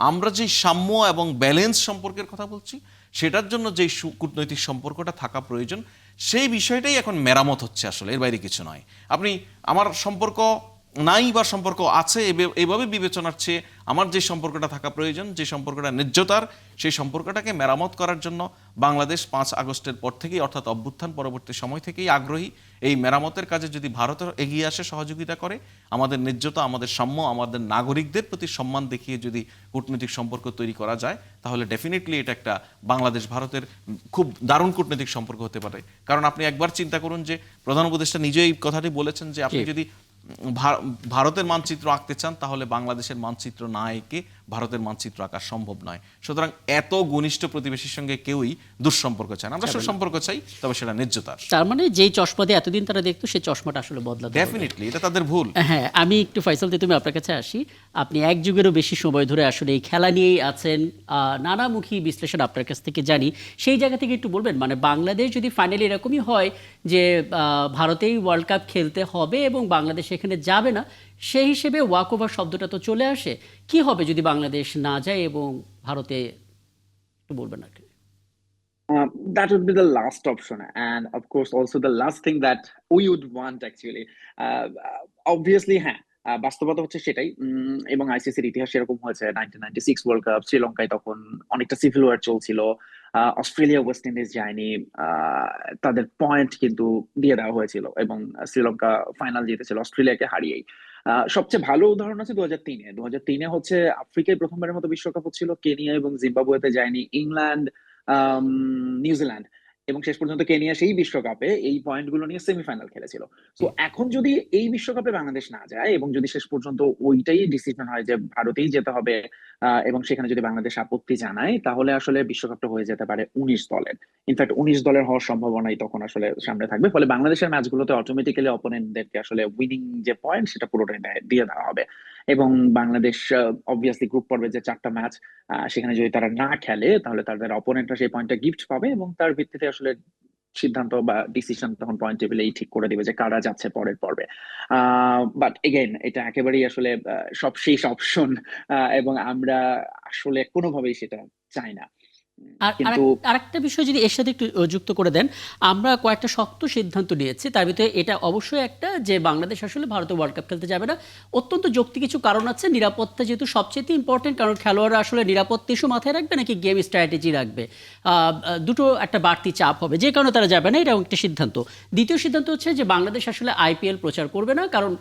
আমরা যে সাম্য এবং ব্যালেন্স সম্পর্কের কথা বলছি, সেটার জন্য যেই কূটনৈতিক সম্পর্কটা থাকা প্রয়োজন সেই বিষয়টাই এখন মেরামত হচ্ছে, আসলে এর বাইরে কিছু নয়। আপনি আমার সম্পর্ক নাই বা সম্পর্ক আছে এভাবে বিবেচনার চেয়ে আমার যে সম্পর্কটা থাকা প্রয়োজন, যে সম্পর্কটা ন্যায্যতার, সেই সম্পর্কটাকে মেরামত করার জন্য বাংলাদেশ 5 আগস্টের পর থেকেই, অর্থাৎ অভ্যুত্থান পরবর্তী সময় থেকেই আগ্রহী। এই মেরামতের কাজে যদি ভারত এগিয়ে আসে, সহযোগিতা করে, আমাদের ন্যায্যতা, আমাদের সাম্য, আমাদের নাগরিকদের প্রতি সম্মান দেখিয়ে যদি কূটনৈতিক সম্পর্ক তৈরি করা যায়, তাহলে ডেফিনেটলি এটা একটা বাংলাদেশ ভারতের খুব দারুণ কূটনৈতিক সম্পর্ক হতে পারে। কারণ আপনি একবার চিন্তা করুন যে প্রধান উপদেষ্টা নিজেই এই কথাটি বলেছেন যে আপনি যদি ভারতের মানচিত্র আঁকতে চান তাহলে বাংলাদেশের মানচিত্র না এঁকে ভারতের মানচিত্র আঁকা সম্ভব নয়। সুতরাং এত ঘনিষ্ঠ প্রতিবেশীর সঙ্গে কেউই দুঃসম্পর্ক চায় না। আমরা সুসম্পর্ক চাই, তবে সেটা ন্যায্যতার। তার মানে যেই চশমা দিয়ে এতদিন তারা দেখতো সেই চশমাটা আসলে বদলাতে হবে। ডেফিনেটলি এটা তাদের ভুল। হ্যাঁ, আমি একটু ফয়সাল দিয়ে তুমি আপনার কাছে আসি। আপনি এক যুগেরও বেশি সময় ধরে আসলে এই খেলা নিয়েই আছেন, নানামুখী বিশ্লেষণ আপনার কাছ থেকে জানি। সেই জায়গা থেকে একটু বলবেন, মানে বাংলাদেশ যদি ফাইনালি এরকমই হয় যে ভারতেই ওয়ার্ল্ড কাপ খেলতে হবে এবং বাংলাদেশ এখানে যাবে না, সেই হিসেবে ওয়াক ওভার শব্দটা তো চলে আসে। কি হবে যদি বাংলাদেশ না যায় এবং ভারতে, একটু বলবেন আর কি। That would be the last option, and of course, also the last thing that we would want actually. Obviously, হ্যাঁ, বাস্তবতা হচ্ছে সেটাই। এবং আইসিসির ইতিহাস এরকম হয়েছে। 1996 ওয়ার্ল্ড কাপ, শ্রীলঙ্কায় তখন অনেকটা সিভিল ওয়ার চলছিল। অস্ট্রেলিয়া ওয়েস্ট ইন্ডিজ যায়নি, তাদের পয়েন্ট কিন্তু দিয়ে দেওয়া হয়েছিল এবং শ্রীলঙ্কা ফাইনাল জিতেছিল অস্ট্রেলিয়াকে হারিয়েই। সবচেয়ে ভালো উদাহরণ আছে 2003-এ। 2003-এ হচ্ছে আফ্রিকায় প্রথমবারের মতো বিশ্বকাপ হচ্ছিল, কেনিয়া এবং জিম্বাবুয়েতে যায়নি, ইংল্যান্ড, নিউজিল্যান্ড, এবং শেষ পর্যন্ত কেনিয়া সেই বিশ্বকাপে এই পয়েন্টগুলো নিয়ে সেমিফাইনাল খেলেছিল। তো এখন যদি এই বিশ্বকাপে বাংলাদেশ না যায় এবং যদি শেষ পর্যন্ত ওইটাই ডিসিশন হয় যে ভারতেই যেতে হবে, এবং সেখানে যদি বাংলাদেশ আপত্তি জানায়, তাহলে আসলে বিশ্বকাপটা হয়ে যেতে পারে 19 দলের। ইনফ্যাক্ট 19 দলের হওয়ার সম্ভাবনাই তখন আসলে সামনে থাকবে। ফলে বাংলাদেশের ম্যাচগুলোতে অটোমেটিক্যালি অপোনেন্টদেরকে আসলে উইনিং যে পয়েন্ট সেটা পুরোটাই দিয়ে দেওয়া হবে। এবং বাংলাদেশ অবভিয়াসলি গ্রুপ পর্বে যে 4টা ম্যাচ, সেখানে যদি তারা না খেলে তাহলে তাদের অপোনেন্টরা সেই পয়েন্টটা গিফট পাবে এবং তার ভিত্তিতে আসলে সিদ্ধান্ত বা ডিসিশন তখন পয়েন্ট টেবিলেই ঠিক করে দিবে যে কারা যাচ্ছে পরের পর্বে। বাট এগেইন এটা একেবারেই আসলে সব শেষ অপশন, এবং আমরা আসলে কোনোভাবেই সেটা চাই না। আর কিন্তু আরেকটা বিষয় যদি এর সাথে একটু যুক্ত করে দেন, আমরা কয়েকটা শক্ত সিদ্ধান্ত নিয়েছি, তার ভিতরে এটা অবশ্যই একটা যে বাংলাদেশ আসলে ভারতে ওয়ার্ল্ড কাপ খেলতে যাবে না। অত্যন্ত যৌক্তিক কিছু কারণ আছে। নিরাপত্তা যেহেতু সবচেয়ে ইম্পর্টেন্ট, কারণ খেলোয়াড়রা আসলে নিরাপত্তা ইস্যু মাথায় রাখবে নাকি গেম স্ট্র্যাটেজি রাখবে, দুটো একটা বাড়তি চাপ হবে, যে কারণে তারা যাবে না, এটা একটা সিদ্ধান্ত। দ্বিতীয় সিদ্ধান্ত হচ্ছে যে বাংলাদেশ আসলে আইপিএল প্রচার করবে না, কারণ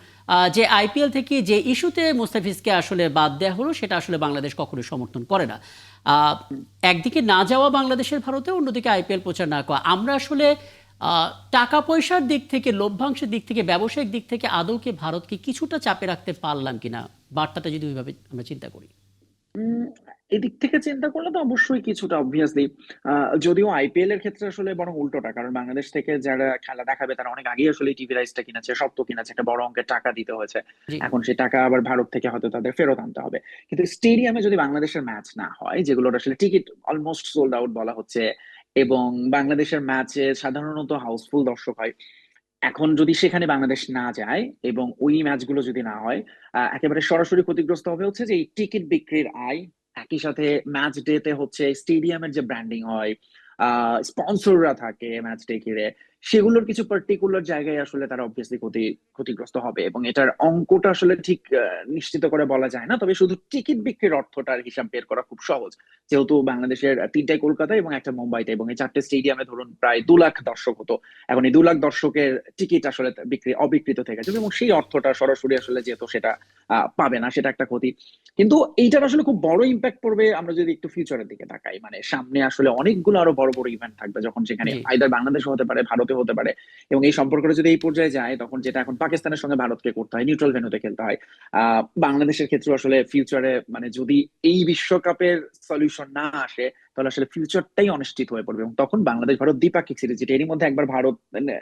যে আইপিএল থেকে যে ইস্যুতে মুস্তাফিজকে আসলে বাদ দেওয়া হলো সেটা আসলে বাংলাদেশ কখনোই সমর্থন করে না। একদিকে না যাওয়া বাংলাদেশের ভারতে, অন্যদিকে আইপিএল প্রচার না করা। আমরা আসলে টাকা পয়সার দিক থেকে, লভ্যাংশের দিক থেকে, ব্যবসায়িক দিক থেকে আদৌকে ভারতকে কিছুটা চাপে রাখতে পারলাম কিনা, বার্তাটা যদি ওইভাবে আমরা চিন্তা করি। এদিক থেকে চিন্তা করলে তো অবশ্যই কিছুটা অবভিয়াসলি। যদিও আইপিএল এর ক্ষেত্রে আসলে বরং উল্টোটা, কারণ বাংলাদেশ থেকে যারা খেলা দেখাবে তারা অনেক আগেই আসলে টিভি রাইটসটা কিনেছে, সব তো কিনেছে, একটা বড় অঙ্কের টাকা দিতে হয়েছে। জি। এখন সেই টাকা আবার ভারত থেকে হয়তো তাদের ফেরত আনতে হবে। কিন্তু স্টেডিয়ামে যদি বাংলাদেশের ম্যাচ না হয়, যেগুলোর আসলে টিকিট অলমোস্ট সোল্ড আউট বলা হচ্ছে, এবং বাংলাদেশের ম্যাচে সাধারণত হাউসফুল দর্শক হয়, এখন যদি সেখানে বাংলাদেশ না যায় এবং ওই ম্যাচগুলো যদি না হয়, একেবারে সরাসরি ক্ষতিগ্রস্ত হবে হচ্ছে যে এই টিকিট বিক্রির আয়, একই সাথে ম্যাচ ডেতে হচ্ছে স্টেডিয়ামের যে ব্র্যান্ডিং হয়, স্পন্সররা থাকে ম্যাচ ডে ঘিরে, সেগুলোর কিছু পার্টিকুলার জায়গায় আসলে তারা অবভিয়াসলি ক্ষতিগ্রস্ত হবে, এবং এটার অঙ্কটা আসলে ঠিক নিশ্চিত করে বলা যায় না। তবে শুধু টিকিট বিক্রির অর্থটার হিসাব বের করা খুব সহজ, যেহেতু বাংলাদেশের তিনটায় কলকাতা এবং একটা মুম্বাইতে, এবং এই চারটে স্টেডিয়ামে ধরুন প্রায় 2 লাখ দর্শক হতো। এখন এই 2 লাখ দর্শকের টিকিট আসলে বিক্রি অবিকৃত থেকে যাবে, এবং সেই অর্থটা সরাসরি আসলে যেহেতু সেটা পাবে না, সেটা একটা ক্ষতি। কিন্তু এইটার আসলে খুব বড় ইম্প্যাক্ট পড়বে আমরা যদি একটু ফিউচারের দিকে তাকাই। মানে সামনে আসলে অনেকগুলো আরো বড় বড় ইভেন্ট থাকবে, যখন সেখানে জি। আইদার বাংলাদেশ হতে পারে, ভারতে হতে পারে, এবং এই সম্পর্কটা যদি এই পর্যায়ে যায়, তখন যেটা এখন পাকিস্তানের সঙ্গে ভারতকে করতে হয়, নিউট্রাল ভেন্যুতে খেলতে হয়, বাংলাদেশের ক্ষেত্রে আসলে ফিউচারে মানে যদি এই বিশ্বকাপের সলিউশন না আসে, তাহলে আসলে ফিউচারটাই অনিশ্চিত হয়ে পড়বে, এবং তখন বাংলাদেশ ভারত দ্বিপাক্ষিক সিরিজ, যেটা এরই মধ্যে একবার ভারত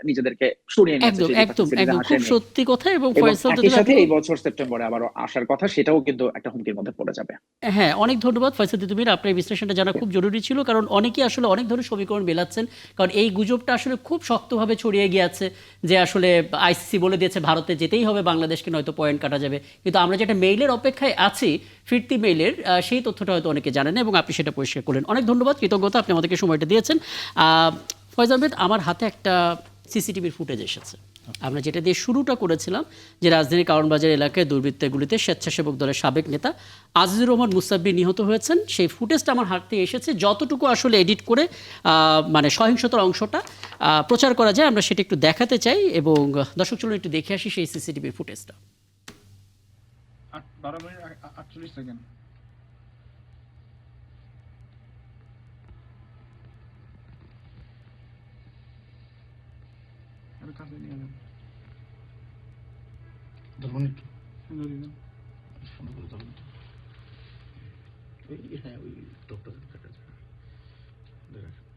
নিজেদেরকে সরিয়ে নিয়েছে, একদম সেই একদম দ্বিপাক্ষিক সিরিজে একদম খুব আসেনি, সত্যি কথা। এবং এবং ফয়সাল একই যদি সাথে আপনি এই বছর সেপ্টেম্বরে আবারও আসার কথা, সেটাও কিন্তু একটা হুমকির মধ্যে পড়ে যাবে। হ্যাঁ, অনেক ধন্যবাদ ফয়সাল তিতুমির। আপনার এই বিশ্লেষণটা জানা খুব জরুরি ছিল, কারণ অনেকেই আসলে অনেক ধরনের সমীকরণ মেলাচ্ছেন। কারণ এই গুজবটা আসলে খুব শক্তভাবে ছড়িয়ে গিয়েছে যে আসলে আইসিসি বলে দিয়েছে ভারতে যেতেই হবে, বাংলাদেশকে নয়তো পয়েন্ট কাটা যাবে। কিন্তু আমরা যেটা মেইলের অপেক্ষায় আছি, ফিরতি মেইলের, সেই তথ্যটা হয়তো অনেকে জানেন না, এবং আপনি সেটা পরিষ্কার করলেন। অনেক ধন্যবাদ, কৃতজ্ঞতা, আপনি আমাদেরকে সময়টা দিয়েছেন। ফয়জ আহমেদ, আমার হাতে একটা সিসিটিভির ফুটেজ এসেছে। আমরা যেটা দিয়ে শুরুটা করেছিলাম, যে রাজধানীর কারওয়ানবাজার এলাকায় দুর্বৃত্তগুলিতে স্বেচ্ছাসেবক দলের সাবেক নেতা আজিজুর রহমান মুসাব্বির নিহত হয়েছেন, সেই ফুটেজটা আমার হাতে এসেছে। যতটুকু আসলে এডিট করে মানে সহিংসতার অংশটা প্রচার করা যায়, আমরা সেটা একটু দেখাতে চাই। এবং দর্শক, চলুন একটু দেখে আসি সেই সিসিটিভির ফুটেজটা। 12 মিনিট 48 সেকেন্ড। আমি কাছে নিয়ে যান। ধরুন একটু সুন্দর দিন। সুন্দর করে ধরুন। হ্যাঁ, ওই টপটা দেখা যায়। দেখা যায়।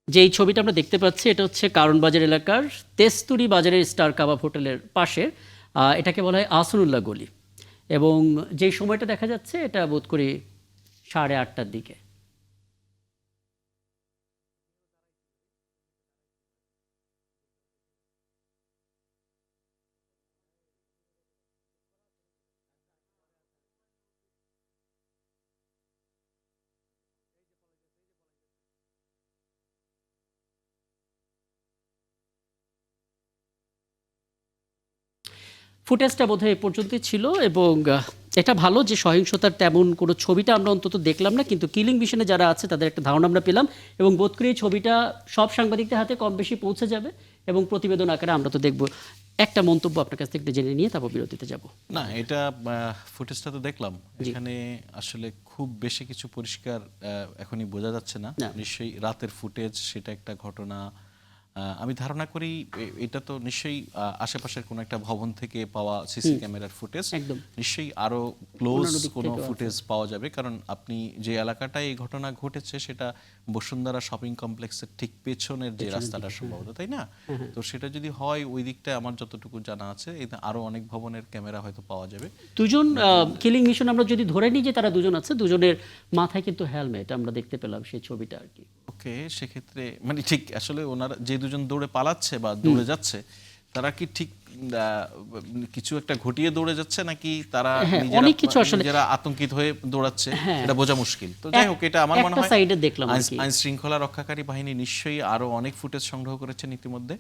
যে এই ছবিটা আমরা দেখতে পাচ্ছি, এটা হচ্ছে কারওয়ানবাজার এলাকার তেস্তুরি বাজারের স্টার কাবাব হোটেলের পাশে। এটাকে বলা হয় আহসানুল্লাহ গলি। এবং যেই সময়টা দেখা যাচ্ছে, এটা বোধ করি 8:30টার দিকে। ফুটেজটা বোধহয় এ পর্যন্তই ছিল। এবং এটা ভালো যে সহিংসতার তেমন কোনো ছবিটা আমরা অন্তত দেখলাম না, কিন্তু কিলিং মিশনে যারা আছে তাদের একটা ধারণা আমরা পেলাম। এবং বোধ করি এই ছবিটা সব সাংবাদিকদের হাতে কম বেশি পৌঁছে যাবে, এবং প্রতিবেদন আকারে আমরা তো দেখব। একটা মন্তব্য আপনার কাছ থেকে একটু জেনে নিয়ে তারপর বিরতিতে যাব। না, এটা ফুটেজটা তো দেখলাম, এখানে আসলে খুব বেশি কিছু পরিষ্কার এখনই বোঝা যাচ্ছে না। না। নিশ্চয়ই রাতের ফুটেজ, সেটা একটা ঘটনা। আমি ধারণা করি এটা তো নিশ্চয়ই আশেপাশের কোনো একটা ভবন থেকে পাওয়া সিসি ক্যামেরার ফুটেজ। একদম। নিশ্চয়ই আরো ক্লোজ অন্যান্য দিক কোনো থেকেও আছে। ফুটেজ পাওয়া যাবে, কারণ আপনি যে এলাকাটায় এই ঘটনা ঘটেছে সেটা বসুন্ধরা শপিং কমপ্লেক্সের ঠিক পেছনের যে রাস্তাটা সম্ভবত, তাই না? তো সেটা যদি হয় ওই দিকটায়, আমার যতটুকু জানা আছে, এটা আরো অনেক ভবনের ক্যামেরা হয়তো পাওয়া যাবে। দুজন কিলিং মিশন আমরা যদি ধরে নিই যে তারা দুজন আছে, দুজনের মাথায় কিন্তু হেলমেট আমরা দেখতে পেলাম সেই ছবিটা আর কি। ওকে, সেক্ষেত্রে মানে ঠিক আসলে ওনারা যে দুজন দৌড়ে পালাচ্ছে বা দৌড়ে যাচ্ছে, তারা কি ঠিক কিছু একটা ঘটিয়ে দৌড়ে যাচ্ছে, নাকি তারা হ্যাঁ, অনেক কিছু আসলে নিজেরা আতঙ্কিত হয়ে দৌড়াচ্ছে, হ্যাঁ। এটা বোঝা মুশকিল। তো যাই হোক, এটা আমার মনে একটা হয় সাইডে দেখলাম আর কি। আইন শৃঙ্খলা রক্ষাকারী বাহিনী নিশ্চয়ই আরো অনেক ফুটেজ সংগ্রহ করেছেন ইতিমধ্যে।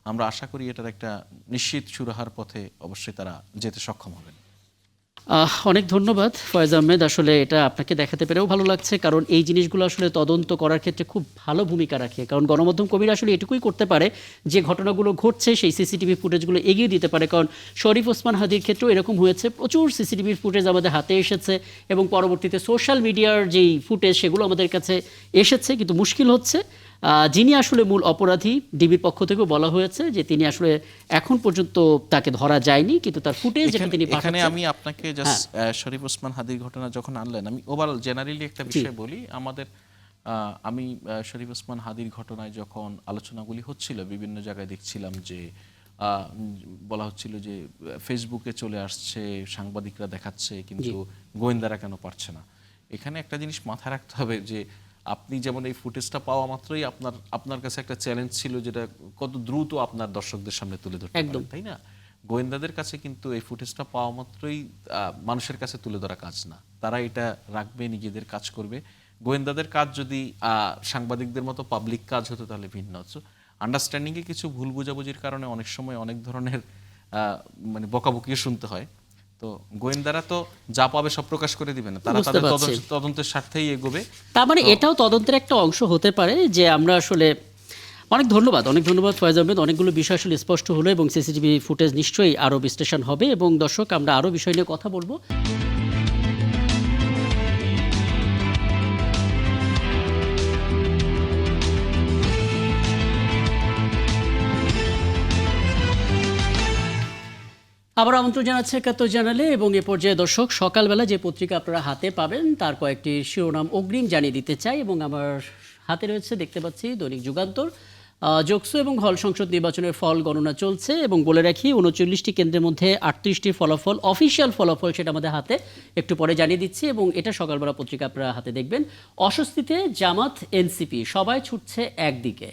আমরা আশা করি এটার একটা নিশ্চিত সুরাহার পথে অবশ্যই তারা যেতে সক্ষম হবেন। অনেক ধন্যবাদ ফয়েজ আহমেদ। আসলে এটা আপনাকে দেখাতে পেরেও ভালো লাগছে, কারণ এই জিনিসগুলো আসলে তদন্ত করার ক্ষেত্রে খুব ভালো ভূমিকা রাখে। কারণ গণমাধ্যম কর্মীরা আসলে এটুকুই করতে পারে, যে ঘটনাগুলো ঘটছে সেই সিসিটিভি ফুটেজগুলো এগিয়ে দিতে পারে। কারণ শরীফ ওসমান হাদির ক্ষেত্রেও এরকম হয়েছে, প্রচুর সিসিটিভির ফুটেজ আমাদের হাতে এসেছে, এবং পরবর্তীতে সোশ্যাল মিডিয়ার যেই ফুটেজ সেগুলো আমাদের কাছে এসেছে। কিন্তু মুশকিল হচ্ছে, যিনি আসলে মূল অপরাধী, ডিবির পক্ষ থেকেও বলা হয়েছে যে তিনি আসলে এখন পর্যন্ত তাকে ধরা যায়নি, কিন্তু তার ফুটেজ যেটা তিনি এখানে পাঠাচ্ছেন। আমি আপনাকে জাস্ট শরীফ ওসমান হাদির ঘটনা যখন আনলেন, আমি ওভারঅল জেনারেলি একটা বিষয় বলি। আমাদের আমি শরীফ ওসমান হাদির ঘটনায় যখন আলোচনাগুলি হচ্ছিল, বিভিন্ন জায়গায় দেখছিলাম যে বলা হচ্ছিল যে ফেসবুকে চলে আসছে, সাংবাদিকরা দেখাচ্ছে, কিন্তু গোয়েন্দারা কেন পারছে না। এখানে একটা জিনিস মাথায় রাখতে হবে যে আপনি যেমন এই ফুটেজটা পাওয়া মাত্রই আপনার কাছে একটা চ্যালেঞ্জ ছিল, যেটা কত দ্রুত আপনার দর্শকদের সামনে তুলে ধরতে একদম। পারেন, তাই না? গোয়েন্দাদের কাছে কিন্তু এই ফুটেজটা পাওয়া মাত্রই মানুষের কাছে তুলে ধরা কাজ না, তারা এটা রাখবে, নিজেদের কাজ করবে। গোয়েন্দাদের কাজ যদি সাংবাদিকদের মতো পাবলিক কাজ হতো তাহলে ভিন্ন হতো। আন্ডারস্ট্যান্ডিংয়ে কিছু ভুল বোঝাবুঝির কারণে অনেক সময় অনেক ধরনের মানে বকাবকিও শুনতে হয়। তো গোয়েন্দারা তো যা পাবে সব প্রকাশ করে দিবে না, তারা বুঝতে তাদের পারছি। তদন্তের স্বার্থেই এগোবে। তার মানে এটাও তদন্তের একটা অংশ হতে পারে যে আমরা আসলে অনেক ধন্যবাদ ফয়েজ আহমেদ। অনেকগুলো বিষয় আসলে স্পষ্ট হলো এবং সিসিটিভি ফুটেজ নিশ্চয়ই আরও বিশ্লেষণ হবে এবং দর্শক আমরা আরও বিষয় নিয়ে কথা বলবো। আবার আমন্ত্রণ জানাচ্ছে ৭১ জানালে এবং এ পর্যায়ে দর্শক সকালবেলা যে পত্রিকা আপনারা হাতে পাবেন তার কয়েকটি শিরোনাম অগ্রিম জানিয়ে দিতে চাই এবং আমার হাতে রয়েছে, দেখতে পাচ্ছি, দৈনিক যুগান্তর। যোগসু এবং হল সংসদ নির্বাচনের ফল গণনা চলছে এবং বলে রাখি ৩৯টি কেন্দ্রের মধ্যে ৩৮টি ফলাফল, অফিসিয়াল ফলাফল, সেটা আমাদের হাতে একটু পরে জানিয়ে দিচ্ছি এবং এটা সকালবেলা পত্রিকা আপনারা হাতে দেখবেন। অস্বস্তিতে জামাত এনসিপি, সবাই ছুটছে একদিকে,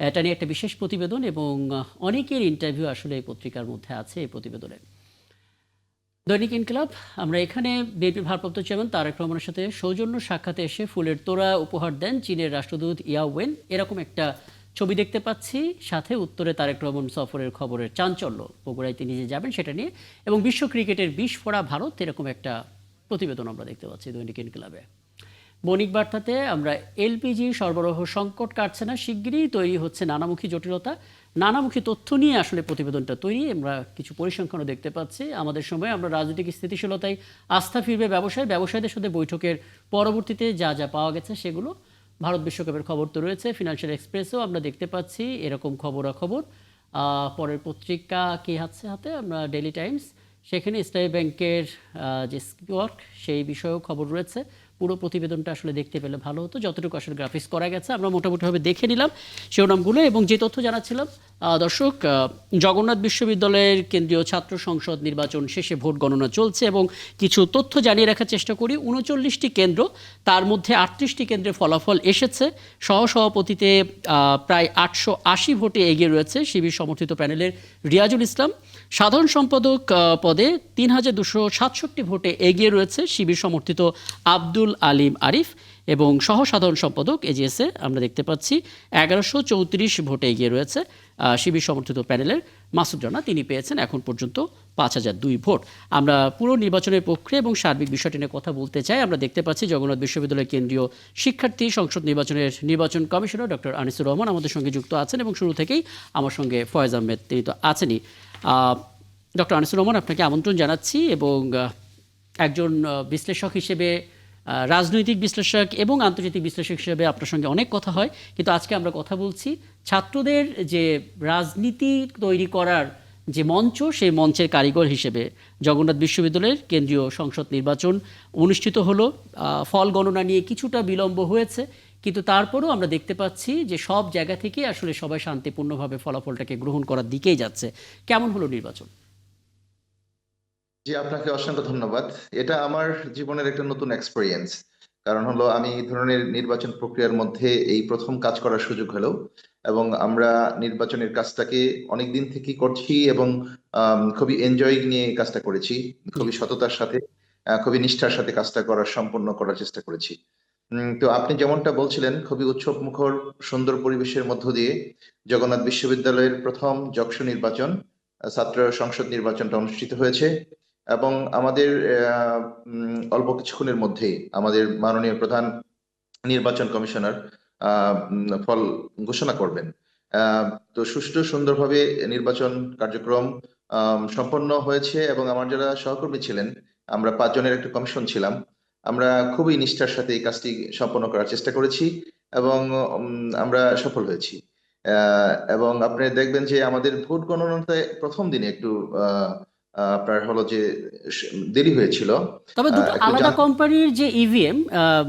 এটা নিয়ে একটা বিশেষ প্রতিবেদন এবং অনেকের ইন্টারভিউ আসলে এই পত্রিকার মধ্যে আছে এই প্রতিবেদনে। দৈনিক ইনকিলাব, আমরা এখানে বিএনপির ভারপ্রাপ্ত চেয়ারম্যান তারেক রহমানের সাথে সৌজন্য সাক্ষাতে এসে ফুলের তোড়া উপহার দেন চীনের রাষ্ট্রদূত ইয়া ওয়েন, এরকম একটা ছবি দেখতে পাচ্ছি। সাথে উত্তরে তারেক রহমান সফরের খবরের চাঞ্চল্য, বগুড়ায় তিনি যে যাবেন সেটা নিয়ে, এবং বিশ্ব ক্রিকেটের বিস্ফোরা ভারত, এরকম একটা প্রতিবেদন আমরা দেখতে পাচ্ছি দৈনিক ইনকিলাবে। বণিক বার্তাতে আমরা এলপিজি সরবরাহ সংকট কাটছে না, শিগগিরই তৈরি হচ্ছে নানামুখী জটিলতা, নানামুখী তথ্য নিয়ে আসলে প্রতিবেদনটা তৈরি। আমরা কিছু পরিসংখ্যানও দেখতে পাচ্ছি। আমাদের সময় আমরা রাজনৈতিক স্থিতিশীলতায় আস্থা ফিরবে ব্যবসায়ীদের সাথে বৈঠকের পরবর্তীতে যা যা পাওয়া গেছে সেগুলো। ভারত বিশ্বকাপের খবর তো রয়েছে, ফিনান্সিয়াল এক্সপ্রেসও আমরা দেখতে পাচ্ছি এরকম খবরাখবর। পরের পত্রিকা কি হাতে আমরা ডেইলি টাইমস, সেখানে ইসলামী ব্যাংকের যে স্কিওয়ার্ক সেই বিষয়েও খবর রয়েছে। পুরো প্রতিবেদনটা আসলে দেখতে পেলে ভালো হতো, যতটুকু আসলে গ্রাফিক্স করা গেছে আমরা মোটামুটিভাবে দেখে নিলাম শিরোনামগুলো। এবং যে তথ্য জানাচ্ছিলাম দর্শক, জগন্নাথ বিশ্ববিদ্যালয়ের কেন্দ্রীয় ছাত্র সংসদ নির্বাচন শেষে ভোট গণনা চলছে এবং কিছু তথ্য জানিয়ে রাখার চেষ্টা করি। ৩৯টি কেন্দ্র, তার মধ্যে ৩৮টি কেন্দ্রের ফলাফল এসেছে। সহসভাপতিতে প্রায় ৮৮০ ভোটে এগিয়ে রয়েছে শিবির সমর্থিত প্যানেলের রিয়াজুল ইসলাম। সাধারণ সম্পাদক পদে ৩২৬৭ ভোটে এগিয়ে রয়েছে শিবির সমর্থিত আব্দুল আলিম আরিফ এবং সহসাধারণ সম্পাদক এজিএসে আমরা দেখতে পাচ্ছি ১১৩৪ ভোটে এগিয়ে রয়েছে শিবির সমর্থিত প্যানেলের মাসুদ রানা, তিনি পেয়েছেন এখন পর্যন্ত ৫০০২ ভোট। আমরা পুরো নির্বাচনের পক্ষে এবং সার্বিক বিষয়টি নিয়ে কথা বলতে চাই। আমরা দেখতে পাচ্ছি জগন্নাথ বিশ্ববিদ্যালয়ের কেন্দ্রীয় শিক্ষার্থী সংসদ নির্বাচনের নির্বাচন কমিশনার ডক্টর আনিসুর রহমান আমাদের সঙ্গে যুক্ত আছেন এবং শুরু থেকেই আমার সঙ্গে ফয়েজ আহমেদ, তিনি তো আছেনই। ডক্টর আনিসুর রহমান, আপনাকে আমন্ত্রণ জানাচ্ছি এবং একজন বিশ্লেষক হিসেবে, রাজনৈতিক বিশ্লেষক এবং আন্তর্জাতিক বিশ্লেষক হিসেবে আপনার সঙ্গে অনেক কথা হয়, কিন্তু আজকে আমরা কথা বলছি ছাত্রদের যে রাজনীতি তৈরি করার যে মঞ্চ, সেই মঞ্চের কারিগর হিসেবে। জগন্নাথ বিশ্ববিদ্যালয়ের কেন্দ্রীয় সংসদ নির্বাচন অনুষ্ঠিত হলো, ফল গণনা নিয়ে কিছুটা বিলম্ব হয়েছে, কিন্তু তারপরেও আমরা দেখতে পাচ্ছি যে সব জায়গা থেকে আসলে সবাই শান্তিপূর্ণভাবে ফলাফলটাকে গ্রহণ করার দিকেই যাচ্ছে। কেমন হলো নির্বাচন? জি, আপনাকে অসংখ্য ধন্যবাদ। এটা আমার জীবনের একটা নতুন এক্সপেরিয়েন্স। কারণ হলো আমি এই ধরনের নির্বাচন প্রক্রিয়ার মধ্যে এই প্রথম কাজ করার সুযোগ হলো, এবং আমরা নির্বাচনের কাজটাকে অনেকদিন থেকেই করছি এবং খুবই এনজয় নিয়ে কাজটা করেছি, খুবই সততার সাথে, খুবই নিষ্ঠার সাথে কাজটা সম্পন্ন করার চেষ্টা করেছি। তো আপনি যেমনটা বলছিলেন, খুবই উৎসব মুখর সুন্দর পরিবেশের মধ্য দিয়ে জগন্নাথ বিশ্ববিদ্যালয়ের প্রথম যক্ষ নির্বাচন, ছাত্র সংসদ নির্বাচনটা অনুষ্ঠিত হয়েছে এবং আমাদের অল্প কিছুক্ষণের মধ্যেই আমাদের মাননীয় প্রধান নির্বাচন কমিশনার ফল ঘোষণা করবেন। তো সুষ্ঠু সুন্দরভাবে নির্বাচন কার্যক্রম সম্পন্ন হয়েছে এবং আমার যারা সহকর্মী ছিলেন, আমরা ৫ জনের একটা কমিশন ছিলাম, আমরা খুবই নিষ্ঠার সাথে এই কাজটি সম্পন্ন করার চেষ্টা করেছি এবং আমরা সফল হয়েছি। এবং আপনি দেখবেন যে আমাদের ভোট গণনাতে প্রথম দিনে একটু আপনার হলো যে দেরি হয়েছিল। তবে দুটো আলাদা কোম্পানির যে ইভিএম,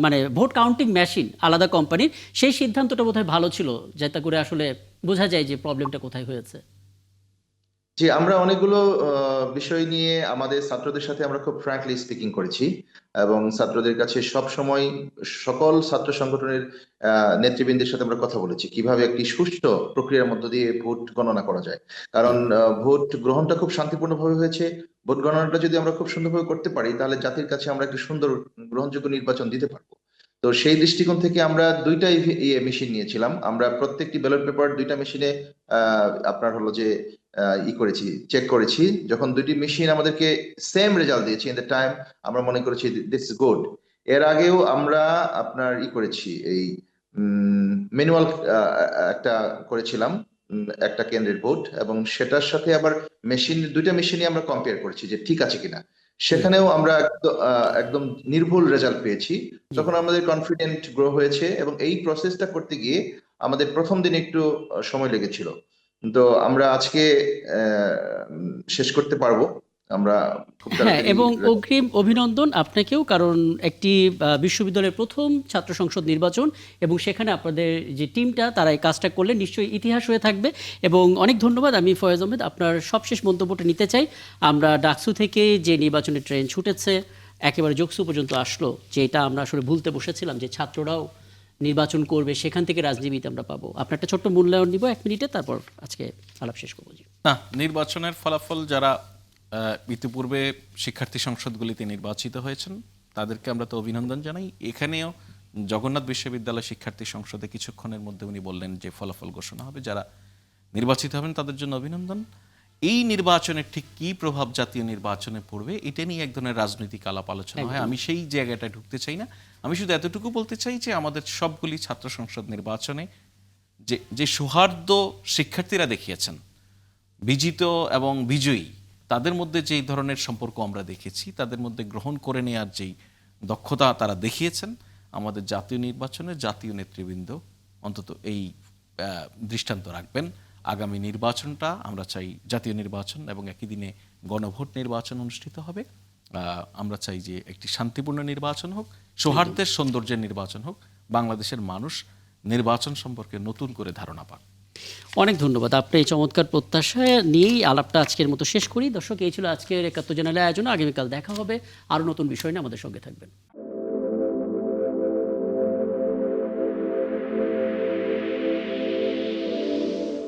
মানে ভোট কাউন্টিং মেশিন আলাদা কোম্পানির, সেই সিদ্ধান্তটা বোধহয় ভালো ছিল, যাতে করে আসলে বোঝা যায় যে প্রবলেমটা কোথায় হয়েছে। যে আমরা অনেকগুলো বিষয় নিয়ে আমাদের ছাত্রদের সাথে আমরা খুব ফ্র্যাঙ্কলি স্পিকিং করেছি এবং ছাত্রদের কাছে সব সময় সকল ছাত্র সংগঠনের নেতৃবৃন্দের সাথে আমরা কথা বলেছি কিভাবে একটি সুষ্ঠু প্রক্রিয়ার মধ্য দিয়ে ভোট গণনা করা যায়। কারণ ভোট গ্রহণটা খুব শান্তিপূর্ণভাবে হয়েছে। ভোট গণনাটা যদি আমরা খুব সুন্দরভাবে করতে পারি তাহলে জাতির কাছে আমরা একটা সুন্দর গ্রহণযোগ্য নির্বাচন দিতে পারবো। তো সেই দৃষ্টিকোণ থেকে আমরা দুইটা মেশিন নিয়েছিলাম। আমরা প্রত্যেকটি ব্যালট পেপার দুইটা মেশিনে আপনার হলো যে করেছি, চেক করেছি। যখন দুইটি মেশিন আমাদেরকে সেম রেজাল্ট দিয়েছে ইন দ্য টাইম, আমরা মনে করেছি দিস ইজ গুড। এর আগেও আমরা আপনার করেছি, এই ম্যানুয়াল একটা করেছিলাম, একটা কেন্দ্রের ভোট, এবং সেটার সাথে আবার দুইটা মেশিনই আমরা কম্পেয়ার করেছি যে ঠিক আছে কিনা। সেখানেও আমরা একদম নির্ভুল রেজাল্ট পেয়েছি। তখন আমাদের কনফিডেন্ট গ্রো হয়েছে এবং এই প্রসেসটা করতে গিয়ে আমাদের প্রথম দিন একটু সময় লেগেছিল। তো আমরা আজকে শেষ করতে পারবো আমরা খুব হ্যাঁ, তাড়াতাড়ি। এবং অগ্রিম অভিনন্দন আপনাকেও, কারণ একটি বিশ্ববিদ্যালয়ের প্রথম ছাত্র সংসদ নির্বাচন এবং সেখানে আপনাদের যে টিমটা তারা এই কাজটা করলে নিশ্চয়ই ইতিহাস হয়ে থাকবে। এবং অনেক ধন্যবাদ। আমি ফয়েজ আহমেদ আপনার সবশেষ মন্তব্যটা নিতে চাই। আমরা ডাকসু থেকে যে নির্বাচনের ট্রেন ছুটেছে একেবারে যোগসু পর্যন্ত আসলো, যেটা আমরা আসলে ভুলতে বসেছিলাম যে ছাত্ররাও নির্বাচন করবে, সেখান থেকে রাজনীতিবিদ আমরা পাবো। আপনার একটা ছোট্ট মূল্যায়ন নিব 1 মিনিটে, তারপর আজকে আলাপ শেষ করবো। জি। না, নির্বাচনের ফলাফল যারা ইতিপূর্বে শিক্ষার্থী সংসদগুলিতে নির্বাচিত হয়েছেন তাদেরকে আমরা তো অভিনন্দন জানাই। এখানেও জগন্নাথ বিশ্ববিদ্যালয় শিক্ষার্থী সংসদে কিছুক্ষণের মধ্যে উনি বললেন যে ফলাফল ঘোষণা হবে, যারা নির্বাচিত হবেন তাদের জন্য অভিনন্দন। এই নির্বাচনের ঠিক কী প্রভাব জাতীয় নির্বাচনে পড়বে এটা নিয়ে এক ধরনের রাজনৈতিক আলাপ আলোচনা হয়, আমি সেই জায়গাটায় ঢুকতে চাই না। আমি শুধু এতটুকু বলতে চাই যে আমাদের সবগুলি ছাত্র সংসদ নির্বাচনে যে সৌহার্দ্য শিক্ষার্থীরা দেখিয়েছেন, বিজিত এবং বিজয়ী, তাদের মধ্যে যেই ধরনের সম্পর্ক আমরা দেখেছি, তাদের মধ্যে গ্রহণ করে নেওয়ার যেই দক্ষতা তারা দেখিয়েছেন, আমাদের জাতীয় নির্বাচনে জাতীয় নেতৃবৃন্দ অন্তত এই দৃষ্টান্ত রাখবেন। আগামী নির্বাচনটা আমরা চাই জাতীয় নির্বাচন এবং একই দিনে গণভোট নির্বাচন অনুষ্ঠিত হবে। আমরা চাই যে একটি শান্তিপূর্ণ নির্বাচন হোক, সৌহার্দ্যের সৌন্দর্যের নির্বাচন হোক, বাংলাদেশের মানুষ নির্বাচন সম্পর্কে নতুন করে ধারণা পাক। অনেক ধন্যবাদ। আপনি এই চমৎকার প্রত্যাশা নিয়েই আলাপটা আজকের মতো শেষ করি। দর্শক, এই ছিল আজকের ৭১ জানুয়ারি আয়োজন। আগামীকাল দেখা হবে আরও নতুন বিষয় নিয়ে। আমাদের সঙ্গে থাকবেন।